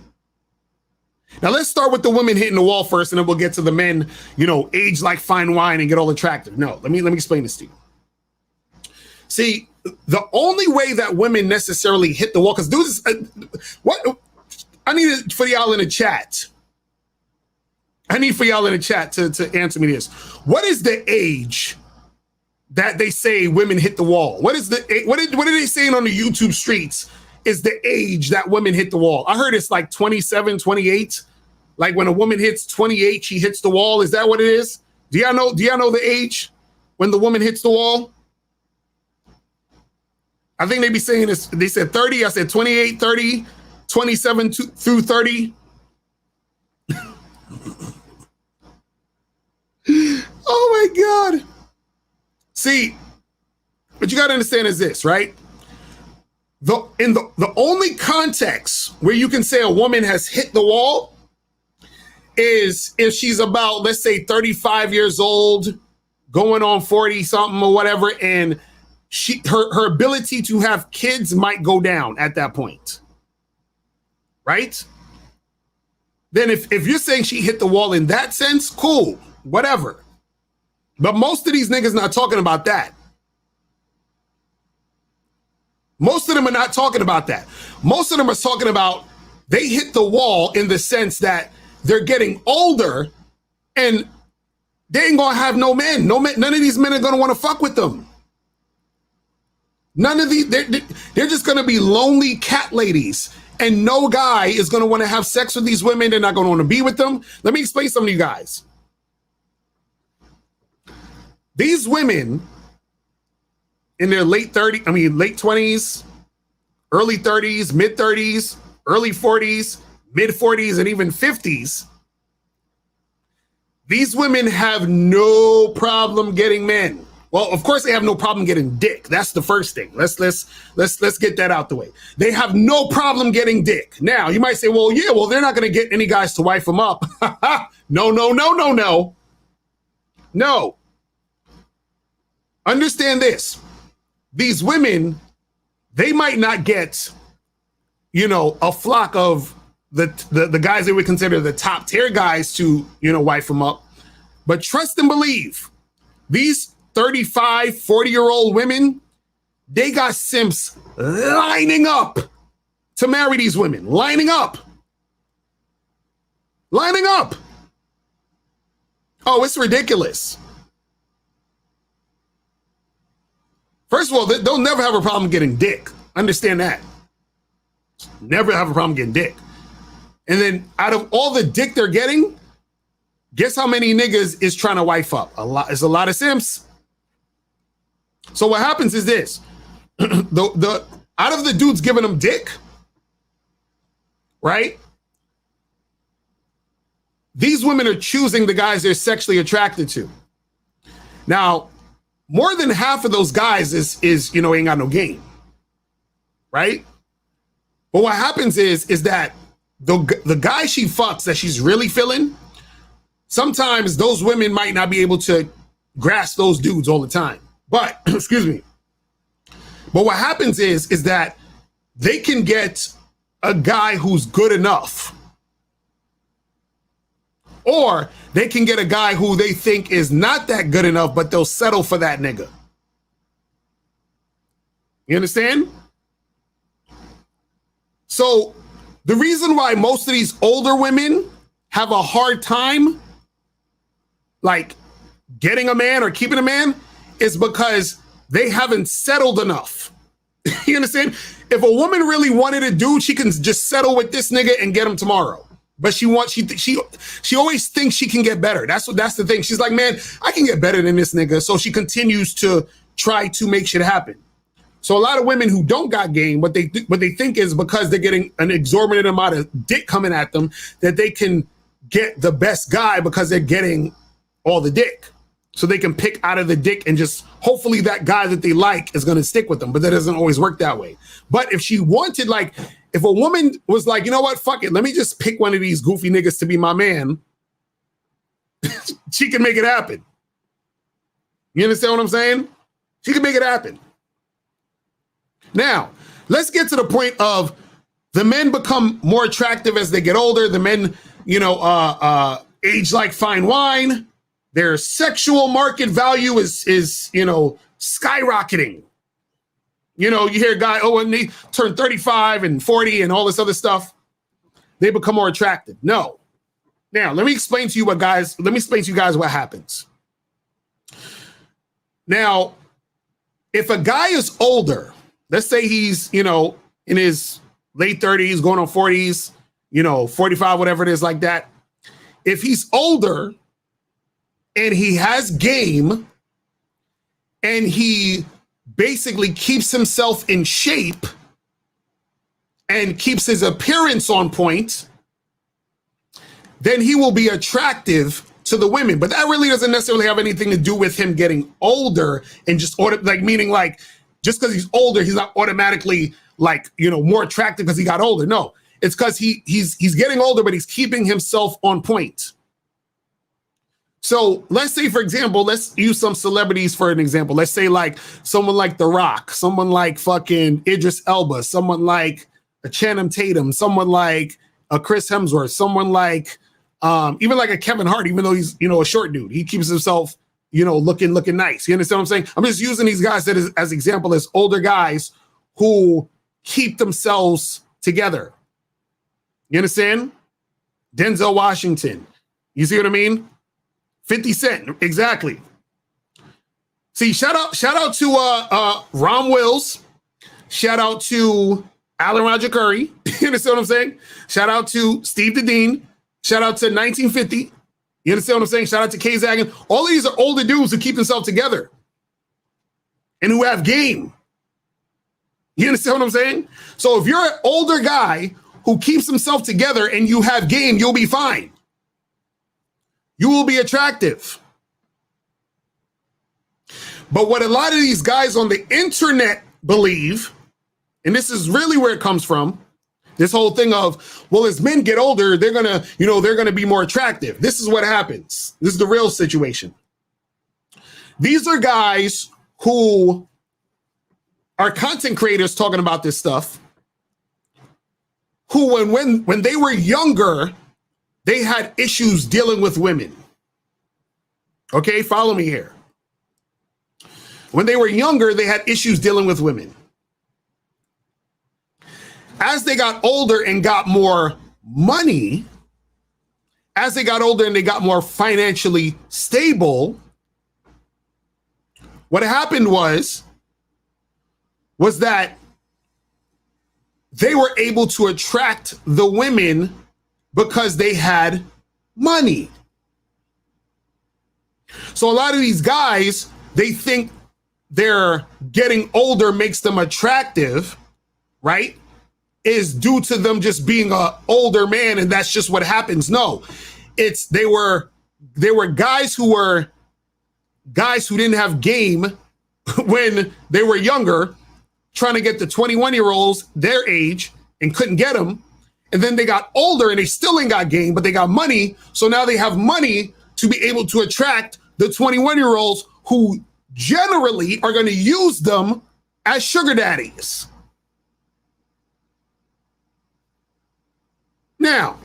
B: Now let's start with the women hitting the wall first, and then we'll get to the men, age like fine wine and get all attractive. No, let me explain this to you. See, the only way that women necessarily hit the wall, because dudes, what I need it for y'all in the chat. I need for y'all in the chat to answer me this. What is the age that they say women hit the wall? What are they saying on the YouTube streets is the age that women hit the wall? I heard it's like 27, 28. Like when a woman hits 28, she hits the wall. Is that what it is? Do y'all know the age when the woman hits the wall? I think they be saying this. They said 30. I said 28, 30, 27 through 30. Oh my God. See, what you got to understand is this, right? The only context where you can say a woman has hit the wall is if she's about, let's say, 35 years old, going on 40 something or whatever, and her ability to have kids might go down at that point. Right? Then if you're saying she hit the wall in that sense, cool, whatever. But most of these niggas not talking about that. Most of them are not talking about that. Most of them are talking about they hit the wall in the sense that they're getting older and they ain't gonna have no men. None of these men are gonna want to fuck with them. None of these, they're just gonna be lonely cat ladies. And no guy is gonna want to have sex with these women. They're not gonna want to be with them. Let me explain something to you guys. These women in their late 20s, early 30s, mid 30s, early 40s, mid 40s, and even 50s. These women have no problem getting men. Well, of course they have no problem getting dick. That's the first thing. Let's get that out the way. They have no problem getting dick. Now, you might say, well, they're not going to get any guys to wife them up. No. Understand this. These women, they might not get, a flock of the guys they would consider the top tier guys to, wife them up. But trust and believe, these 35, 40-year-old women, they got simps lining up to marry these women, lining up. lining up. Oh, it's ridiculous. First of all, they'll never have a problem getting dick. Understand that. Never have a problem getting dick. And then out of all the dick they're getting, guess how many niggas is trying to wife up? A lot. It's a lot of simps. So what happens is this. the out of the dudes giving them dick, right? These women are choosing the guys they're sexually attracted to. Now, more than half of those guys is ain't got no game, right? But what happens is that the guy she fucks that she's really feeling, sometimes those women might not be able to grasp those dudes all the time. But excuse me. But what happens is that they can get a guy who's good enough. Or they can get a guy who they think is not that good enough, but they'll settle for that nigga. You understand? So the reason why most of these older women have a hard time, like, getting a man or keeping a man is because they haven't settled enough. You understand? If a woman really wanted a dude, she can just settle with this nigga and get him tomorrow. But she always thinks she can get better. That's the thing. She's like, man, I can get better than this nigga. So she continues to try to make shit happen. So a lot of women who don't got game, what they think is because they're getting an exorbitant amount of dick coming at them, that they can get the best guy because they're getting all the dick. So they can pick out of the dick and just hopefully that guy that they like is going to stick with them. But that doesn't always work that way. But if she wanted, like, if a woman was like, you know what, fuck it, let me just pick one of these goofy niggas to be my man, she can make it happen. You understand what I'm saying? She can make it happen. Now, let's get to the point of the men become more attractive as they get older. The men, age like fine wine. Their sexual market value is skyrocketing. You hear a guy, and they turn 35 and 40 and all this other stuff. They become more attractive. No. Now, let me explain to you guys what happens. Now, if a guy is older, let's say he's, in his late 30s, going on 40s, 45, whatever it is like that. If he's older and he has game and he basically keeps himself in shape and keeps his appearance on point, then he will be attractive to the women. But that really doesn't necessarily have anything to do with him getting older and just meaning just because he's older, he's not automatically more attractive because he got older. No, it's because he's getting older, but he's keeping himself on point. So let's say, for example, let's use some celebrities for an example. Let's say like someone like The Rock, someone like fucking Idris Elba, someone like a Channing Tatum, someone like a Chris Hemsworth, someone like even like a Kevin Hart, even though he's, a short dude, he keeps himself, looking nice. You understand what I'm saying? I'm just using these guys as example, as older guys who keep themselves together. You understand? Denzel Washington. You see what I mean? 50 Cent, exactly. See, shout out to Ron Wills. Shout out to Alan Roger Curry. You understand what I'm saying? Shout out to Steve Dedeen. Shout out to 1950. You understand what I'm saying? Shout out to Kay Zagan. All of these are older dudes who keep themselves together and who have game. You understand what I'm saying? So if you're an older guy who keeps himself together and you have game, you'll be fine. You will be attractive. But what a lot of these guys on the internet believe, and this is really where it comes from, this whole thing of, well, as men get older, they're gonna be more attractive. This is what happens. This is the real situation. These are guys who are content creators talking about this stuff, who when they were younger, they had issues dealing with women. Okay, follow me here. When they were younger, they had issues dealing with women. As they got older and got more money, as they got older and they got more financially stable, what happened was that they were able to attract the women because they had money. So a lot of these guys, they think they're getting older makes them attractive, right? Is due to them just being an older man, and that's just what happens. No, it's they were guys who didn't have game when they were younger, trying to get the 21-year-olds their age and couldn't get them. And then they got older and they still ain't got game, but they got money. So now they have money to be able to attract the 21-year-olds who generally are going to use them as sugar daddies. Now,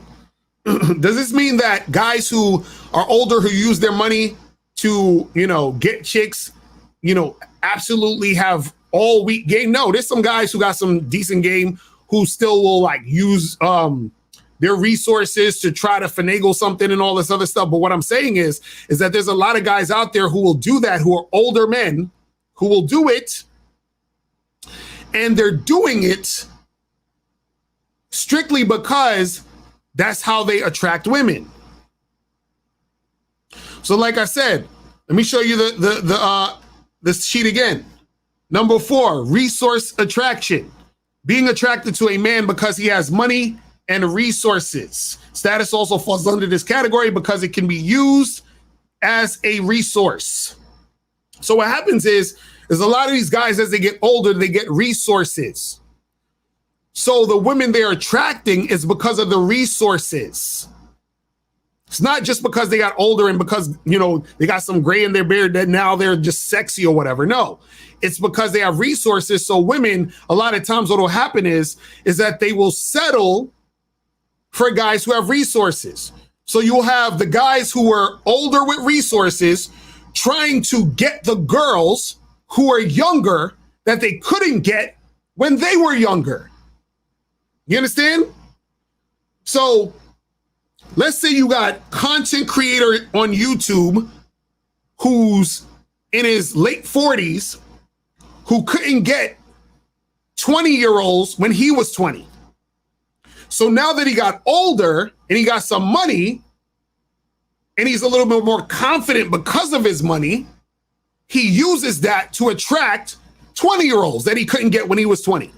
B: does this mean that guys who are older, who use their money to, get chicks, absolutely have all weak game? No, there's some guys who got some decent game who still will use their resources to try to finagle something and all this other stuff. But what I'm saying is that there's a lot of guys out there who will do that, who are older men, who will do it, and they're doing it strictly because that's how they attract women. So like I said, let me show you the sheet again. Number 4, resource attraction. Being attracted to a man because he has money and resources. Status also falls under this category because it can be used as a resource. So what happens is a lot of these guys, as they get older, they get resources. So the women they're attracting is because of the resources. It's not just because they got older and because, they got some gray in their beard that now they're just sexy or whatever. No, it's because they have resources. So women, a lot of times what will happen is that they will settle for guys who have resources. So you'll have the guys who are older with resources trying to get the girls who are younger that they couldn't get when they were younger. You understand? So let's say you got content creator on YouTube who's in his late 40s who couldn't get 20-year-olds when he was 20. So now that he got older and he got some money and he's a little bit more confident because of his money, he uses that to attract 20-year-olds that he couldn't get when he was 20.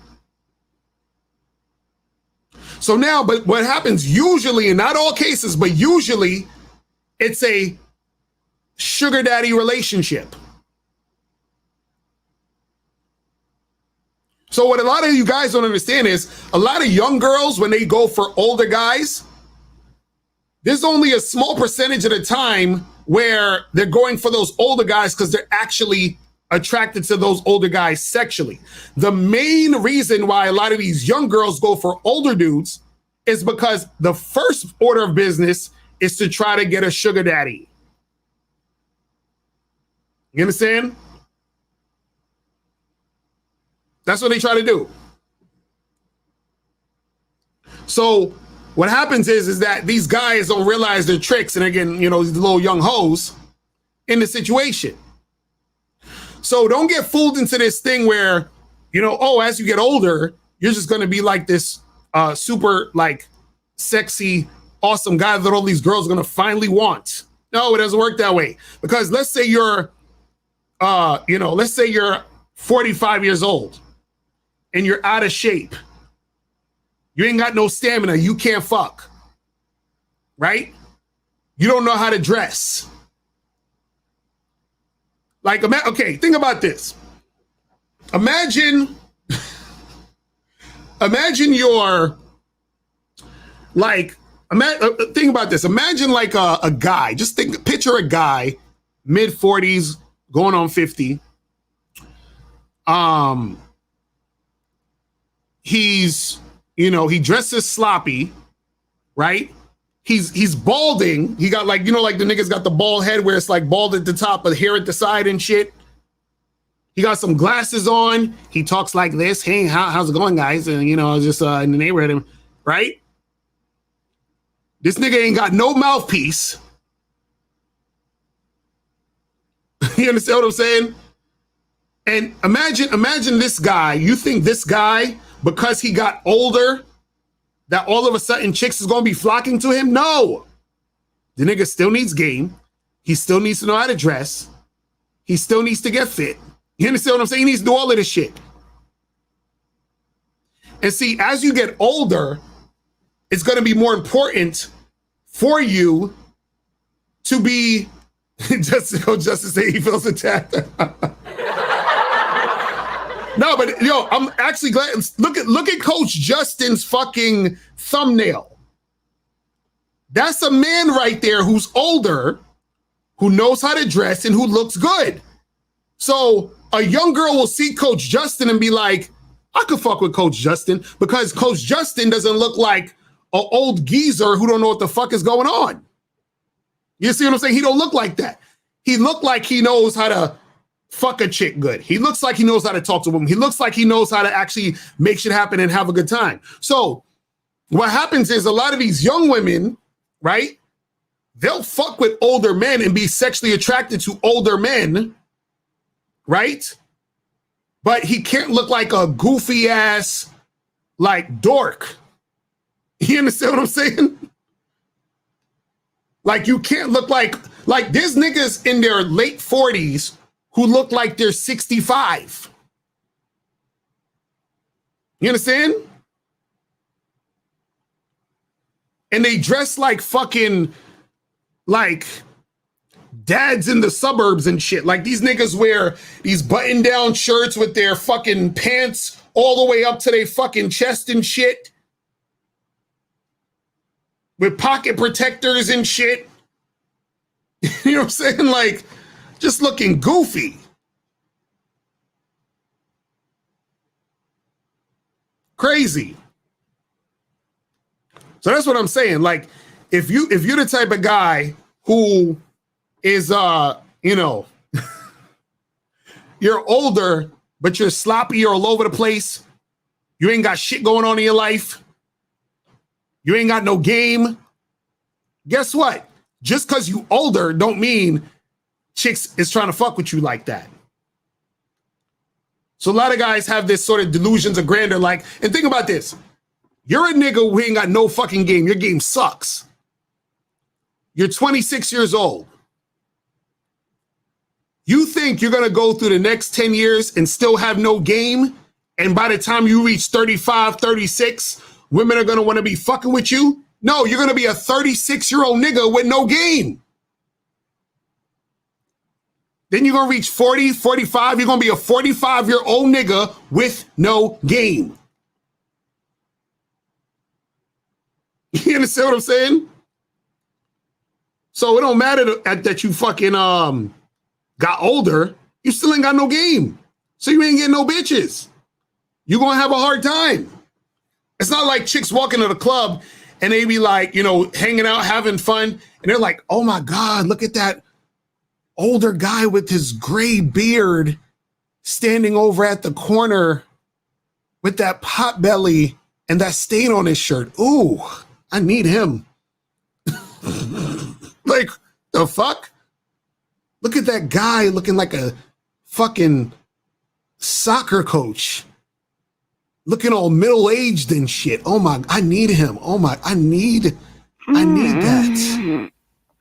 B: So now, but what happens usually, in not all cases, but usually it's a sugar daddy relationship. So what a lot of you guys don't understand is a lot of young girls, when they go for older guys, there's only a small percentage of the time where they're going for those older guys because they're actually attracted to those older guys sexually. The main reason why a lot of these young girls go for older dudes is because the first order of business is to try to get a sugar daddy. You understand? That's what they try to do. So what happens is that these guys don't realize their tricks, and again, these little young hoes in the situation. So don't get fooled into this thing where, as you get older, you're just going to be like this super sexy, awesome guy that all these girls are going to finally want. No, it doesn't work that way. Because let's say you're 45 years old and you're out of shape. You ain't got no stamina. You can't fuck. Right? You don't know how to dress. Okay, think about this. Imagine you're think about this. Imagine a guy, picture a guy, mid 40s, going on 50. He's, he dresses sloppy, right? He's balding. He got the niggas got the bald head where it's bald at the top but hair at the side and shit. He got some glasses on. He talks like this. Hey, how's it going, guys? And, just in the neighborhood, right? This nigga ain't got no mouthpiece. You understand what I'm saying? And imagine this guy. You think this guy, because he got older, that all of a sudden chicks is gonna be flocking to him? No. The nigga still needs game. He still needs to know how to dress. He still needs to get fit. You understand what I'm saying? He needs to do all of this shit. And see, as you get older, it's gonna be more important for you to be just to say he feels attacked. No, but yo, I'm actually glad. Look at Coach Justin's fucking thumbnail. That's a man right there who's older, who knows how to dress and who looks good. So a young girl will see Coach Justin and be like, I could fuck with Coach Justin, because Coach Justin doesn't look like an old geezer who don't know what the fuck is going on. You see what I'm saying? He don't look like that. He look like he knows how to fuck a chick good. He looks like he knows how to talk to a woman. He looks like he knows how to actually make shit happen and have a good time. So what happens is a lot of these young women, right? They'll fuck with older men and be sexually attracted to older men, right? But he can't look like a goofy ass, like, dork. You understand what I'm saying? Like, you can't look like there's niggas in their late 40s who look like they're 65. You understand? And they dress like fucking, like, dads in the suburbs and shit. Like, these niggas wear these button-down shirts with their fucking pants all the way up to their fucking chest and shit. With pocket protectors and shit. You know what I'm saying? Like, just looking goofy. Crazy. So that's what I'm saying. Like, if you're the type of guy who is you know, you're older, but you're sloppy, you're all over the place, you ain't got shit going on in your life, you ain't got no game, guess what? Just because you older don't mean chicks is trying to fuck with you like that. So a lot of guys have this sort of delusions of grandeur, like, and think about this. You're a nigga who ain't got no fucking game. Your game sucks. You're 26 years old. You think you're going to go through the next 10 years and still have no game? And by the time you reach 35, 36, women are going to want to be fucking with you? No, you're going to be a 36-year-old nigga with no game. Then you're going to reach 40, 45. You're going to be a 45-year-old nigga with no game. You understand what I'm saying? So it don't matter that you fucking got older. You still ain't got no game. So you ain't getting no bitches. You're going to have a hard time. It's not like chicks walk into the club and they be like, you know, hanging out, having fun. And they're like, oh my God, look at that older guy with his gray beard standing over at the corner with that pot belly and that stain on his shirt. Ooh, I need him. Like, the fuck? Look at that guy looking like a fucking soccer coach. Looking all middle-aged and shit. Oh my, I need him. Oh my, I need that.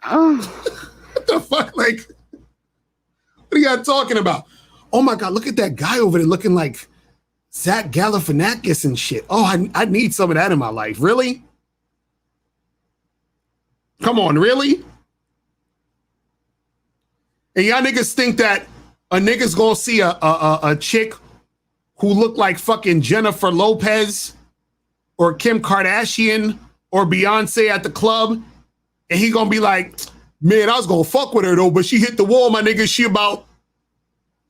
B: What the fuck? Like, what are y'all talking about? Oh my God, look at that guy over there looking like Zach Galifianakis and shit. Oh, I need some of that in my life. Really? Come on, really? And y'all niggas think that a nigga's gonna see a chick who look like fucking Jennifer Lopez or Kim Kardashian or Beyonce at the club, and he gonna be like, man, I was gonna fuck with her though, but she hit the wall, my nigga. She about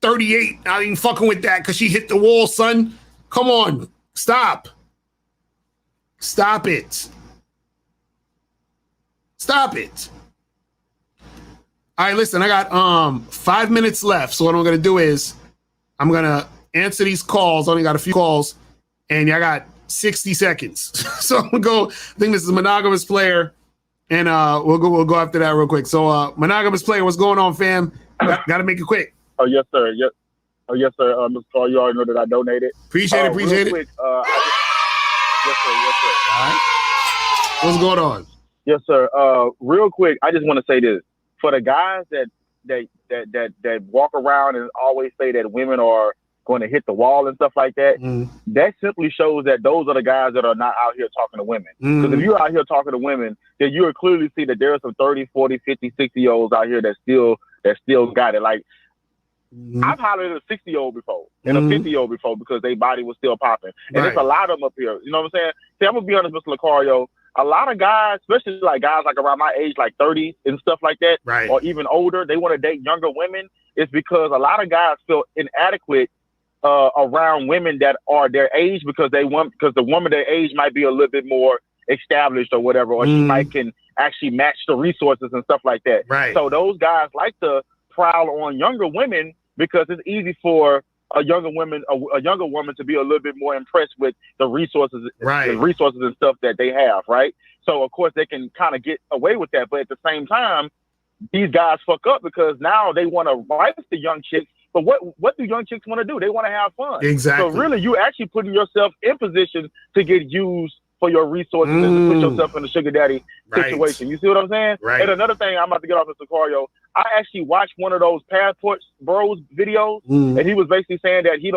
B: 38. I ain't fucking with that because she hit the wall, son. Come on, stop. Stop it. Stop it. All right, listen, I got 5 minutes left. So what I'm gonna do is I'm gonna answer these calls. I only got a few calls, and I got 60 seconds. So I'm gonna go. I think this is a monogamous player. and we'll go after that real quick. So monogamous player, what's going on, fam? Got to make it quick.
E: Oh yes, sir. Yes. Oh yes, sir. Mr. Carl, you already know that I donated.
B: Appreciate it.
E: Quick, yes, sir. Yes, sir.
B: All right. What's going on?
E: Yes, sir. Real quick, I just want to say this for the guys that walk around and always say that women are going to hit the wall and stuff like that. That simply shows that those are the guys that are not out here talking to women. Because if you're out here talking to women, then you will clearly see that there are some 30, 40, 50, 60-year-olds out here that still got it. Like, I've hollered at a 60-year-old before and a 50-year-old before because their body was still popping. And there's a lot of them up here. You know what I'm saying? See, I'm going to be honest, Mr. Locario. A lot of guys, especially like guys like around my age, like 30 and stuff like that, or even older, they want to date younger women. It's because a lot of guys feel inadequate around women that are their age because the woman their age might be a little bit more established or whatever, or she might can actually match the resources and stuff like that. So those guys like to prowl on younger women because it's easy for a younger woman to be a little bit more impressed with the resources and stuff that they have, right? So of course they can kind of get away with that, but at the same time, these guys fuck up because now they want to wife the young chicks. But what do young chicks want to do? They want to have fun.
B: Exactly.
E: So really, you actually putting yourself in position to get used for your resources and to put yourself in a sugar daddy situation. You see what I'm saying? And another thing, I'm about to get off Mr. Locario. I actually watched one of those Passport Bros videos, and he was basically saying that he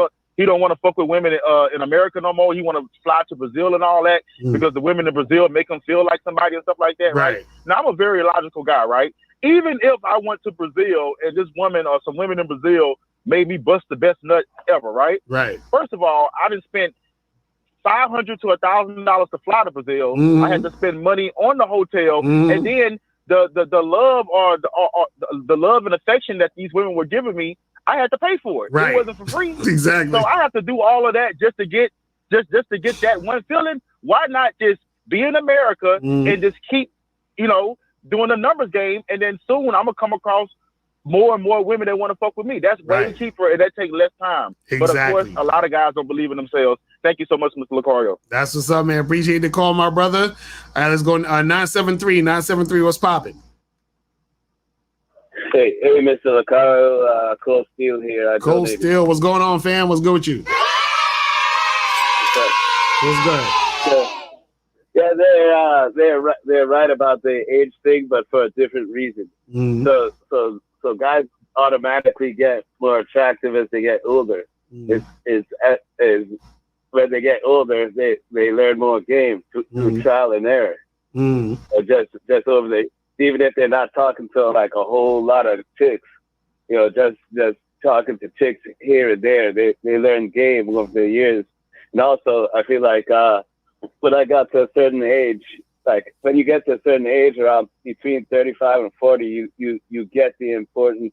E: don't want to fuck with women in America no more. He want to fly to Brazil and all that because the women in Brazil make him feel like somebody and stuff like that, right? Now, I'm a very logical guy, right? Even if I went to Brazil and this woman or some women in Brazil made me bust the best nut ever, right? First of all, I didn't spend $500 to $1,000 to fly to Brazil. I had to spend money on the hotel, and then the love or the love and affection that these women were giving me, I had to pay for it. It wasn't for free.
B: Exactly.
E: So I have to do all of that just to get that one feeling. Why not just be in America and just keep, doing the numbers game, and then soon I'm gonna come across more and more women that want to fuck with me. That's way cheaper and that takes less time. But of course, a lot of guys don't believe in themselves. Thank you so much, Mr. Locario.
B: That's what's up, man. Appreciate the call, my brother. All right, let's go 973. What's popping?
F: Hey, Mr. Locario. Cole Steele here.
B: Cole Steele, what's going on, fam? What's good with you? What's good?
F: Yeah, they're right about the age thing, but for a different reason. So guys automatically get more attractive as they get older. Is when they get older, they learn more game through trial and error. Just over the, even if they're not talking to like a whole lot of chicks, just talking to chicks here and there, they learn game over the years. And also, I feel like when I got to a certain age, like when you get to a certain age, around between 35 and 40, you get the importance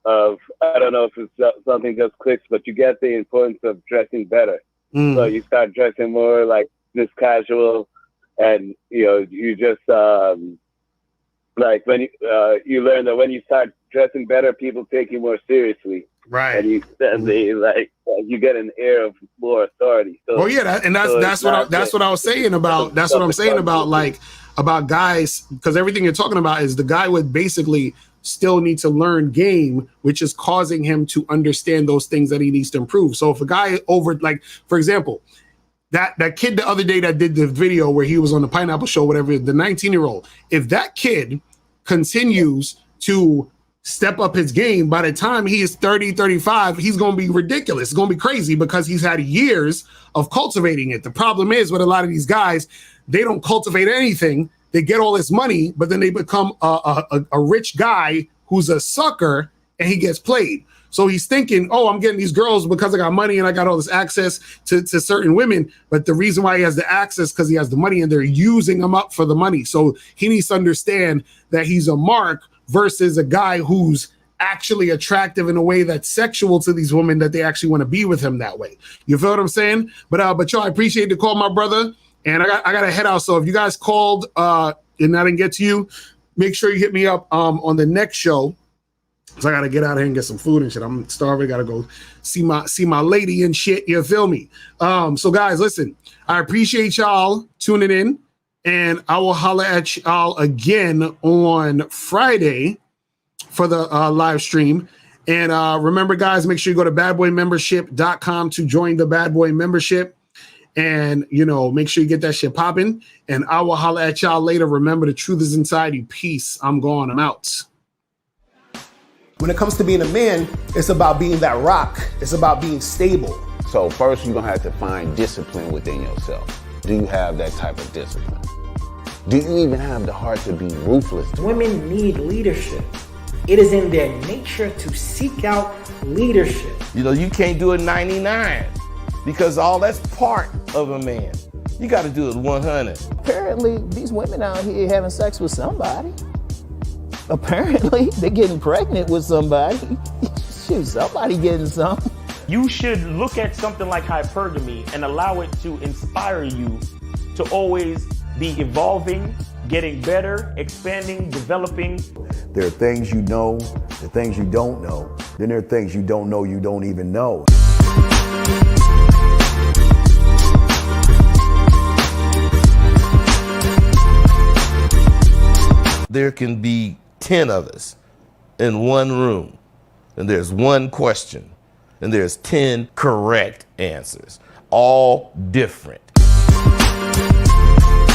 F: of, I don't know if it's something just clicks, but you get the importance of dressing better. So you start dressing more like just casual, and you just like when you learn that when you start dressing better, people take you more seriously. And you get an air of more authority. So,
B: that's what I was saying about. That's what I'm saying about guys, because everything you're talking about is the guy would basically still need to learn game, which is causing him to understand those things that he needs to improve. So if a guy for example, that kid the other day that did the video where he was on the Pineapple Show, whatever, the 19-year-old, if that kid continues to step up his game, by the time he is 30, 35, he's going to be ridiculous. It's going to be crazy because he's had years of cultivating it. The problem is with a lot of these guys, they don't cultivate anything. They get all this money, but then they become a rich guy who's a sucker and he gets played. So he's thinking, oh, I'm getting these girls because I got money and I got all this access to certain women. But the reason why he has the access because he has the money and they're using him up for the money. So he needs to understand that he's a mark versus a guy who's actually attractive in a way that's sexual to these women, that they actually want to be with him that way. You feel what I'm saying? But y'all, I appreciate the call, my brother. And I got to head out. So if you guys called and I didn't get to you, make sure you hit me up on the next show. So I got to get out of here and get some food and shit. I'm starving. Got to go see my lady and shit. You feel me? So guys, listen, I appreciate y'all tuning in. And I will holler at y'all again on Friday for the live stream. And remember, guys, make sure you go to badboymembership.com to join the Bad Boy membership. And, you know, make sure you get that shit popping. And I will holler at y'all later. Remember, the truth is inside you. Peace. I'm gone. I'm out.
A: When it comes to being a man, it's about being that rock. It's about being stable.
G: So first, you're going to have to find discipline within yourself. Do you have that type of discipline? Do you even have the heart to be ruthless?
H: Women need leadership. It is in their nature to seek out leadership.
I: You know, you can't do it 99 because all that's part of a man. You got to do it 100.
J: Apparently, these women out here having sex with somebody. Apparently, they're getting pregnant with somebody. Shoot, somebody getting some.
K: You should look at something like hypergamy and allow it to inspire you to always be evolving, getting better, expanding, developing.
L: There are things you know, there are things you don't know. Then there are things you don't know you don't even know.
I: There can be 10 of us in one room, and there's one question, and there's 10 correct answers, all different.